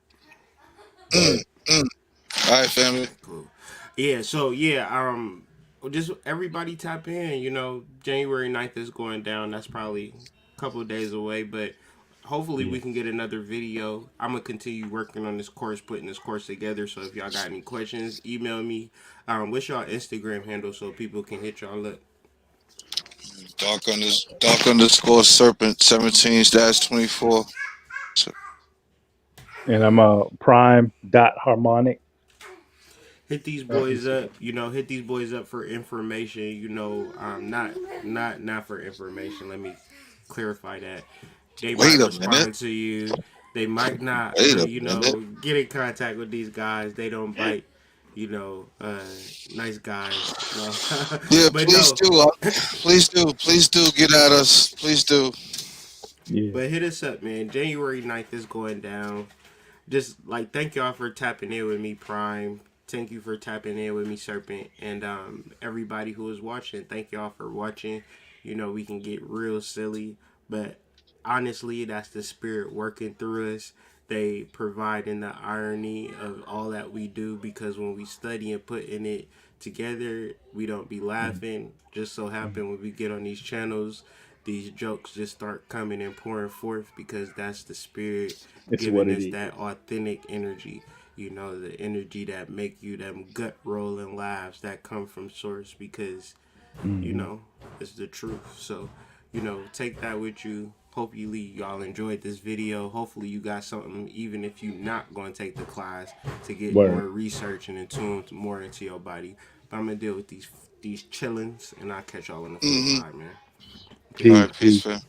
Mm, Word. mm. All right, family. Okay, cool. Yeah, so yeah, just everybody tap in. January 9th is going down. That's probably a couple of days away, but hopefully Yeah. we can get another video. I'm gonna continue working on this course, putting this course together. So if y'all got any questions, email me. What's y'all Instagram handle so people can hit y'all up? Dark underscore serpent 17-24. So, And I'm a prime dot harmonic. Hit these boys up. Instagram. Hit these boys up for information. Not for information. Let me clarify that. They wait might a minute. respond to you. They might not, Wait but a minute. get in contact with these guys. They don't bite. Nice guys. No, Yeah, but no. please do get at us. Please do. Yeah. But hit us up, man. January 9th is going down. Just like thank y'all for tapping in with me, Prime. Thank you for tapping in with me, Serpent, and everybody who is watching. Thank y'all for watching. We can get real silly, but honestly, that's the spirit working through us. They provide in the irony of all that we do because when we study and put in it together, we don't be Mhm. laughing. Just so happen when we get on these channels, these jokes just start coming and pouring forth because that's the spirit It's what giving it us is. that authentic energy. The energy that make you them gut rolling laughs that come from source because you Hmm. know it's the truth. So take that with you. Hopefully y'all enjoyed this video. Hopefully you got something, even if you're not going to take the class, to get Word. more research and in tune more into your body. But I'm gonna deal with these chillings, and I'll catch y'all on the flip Mm-hmm. side, man. All Peace, right, peace, peace. fam.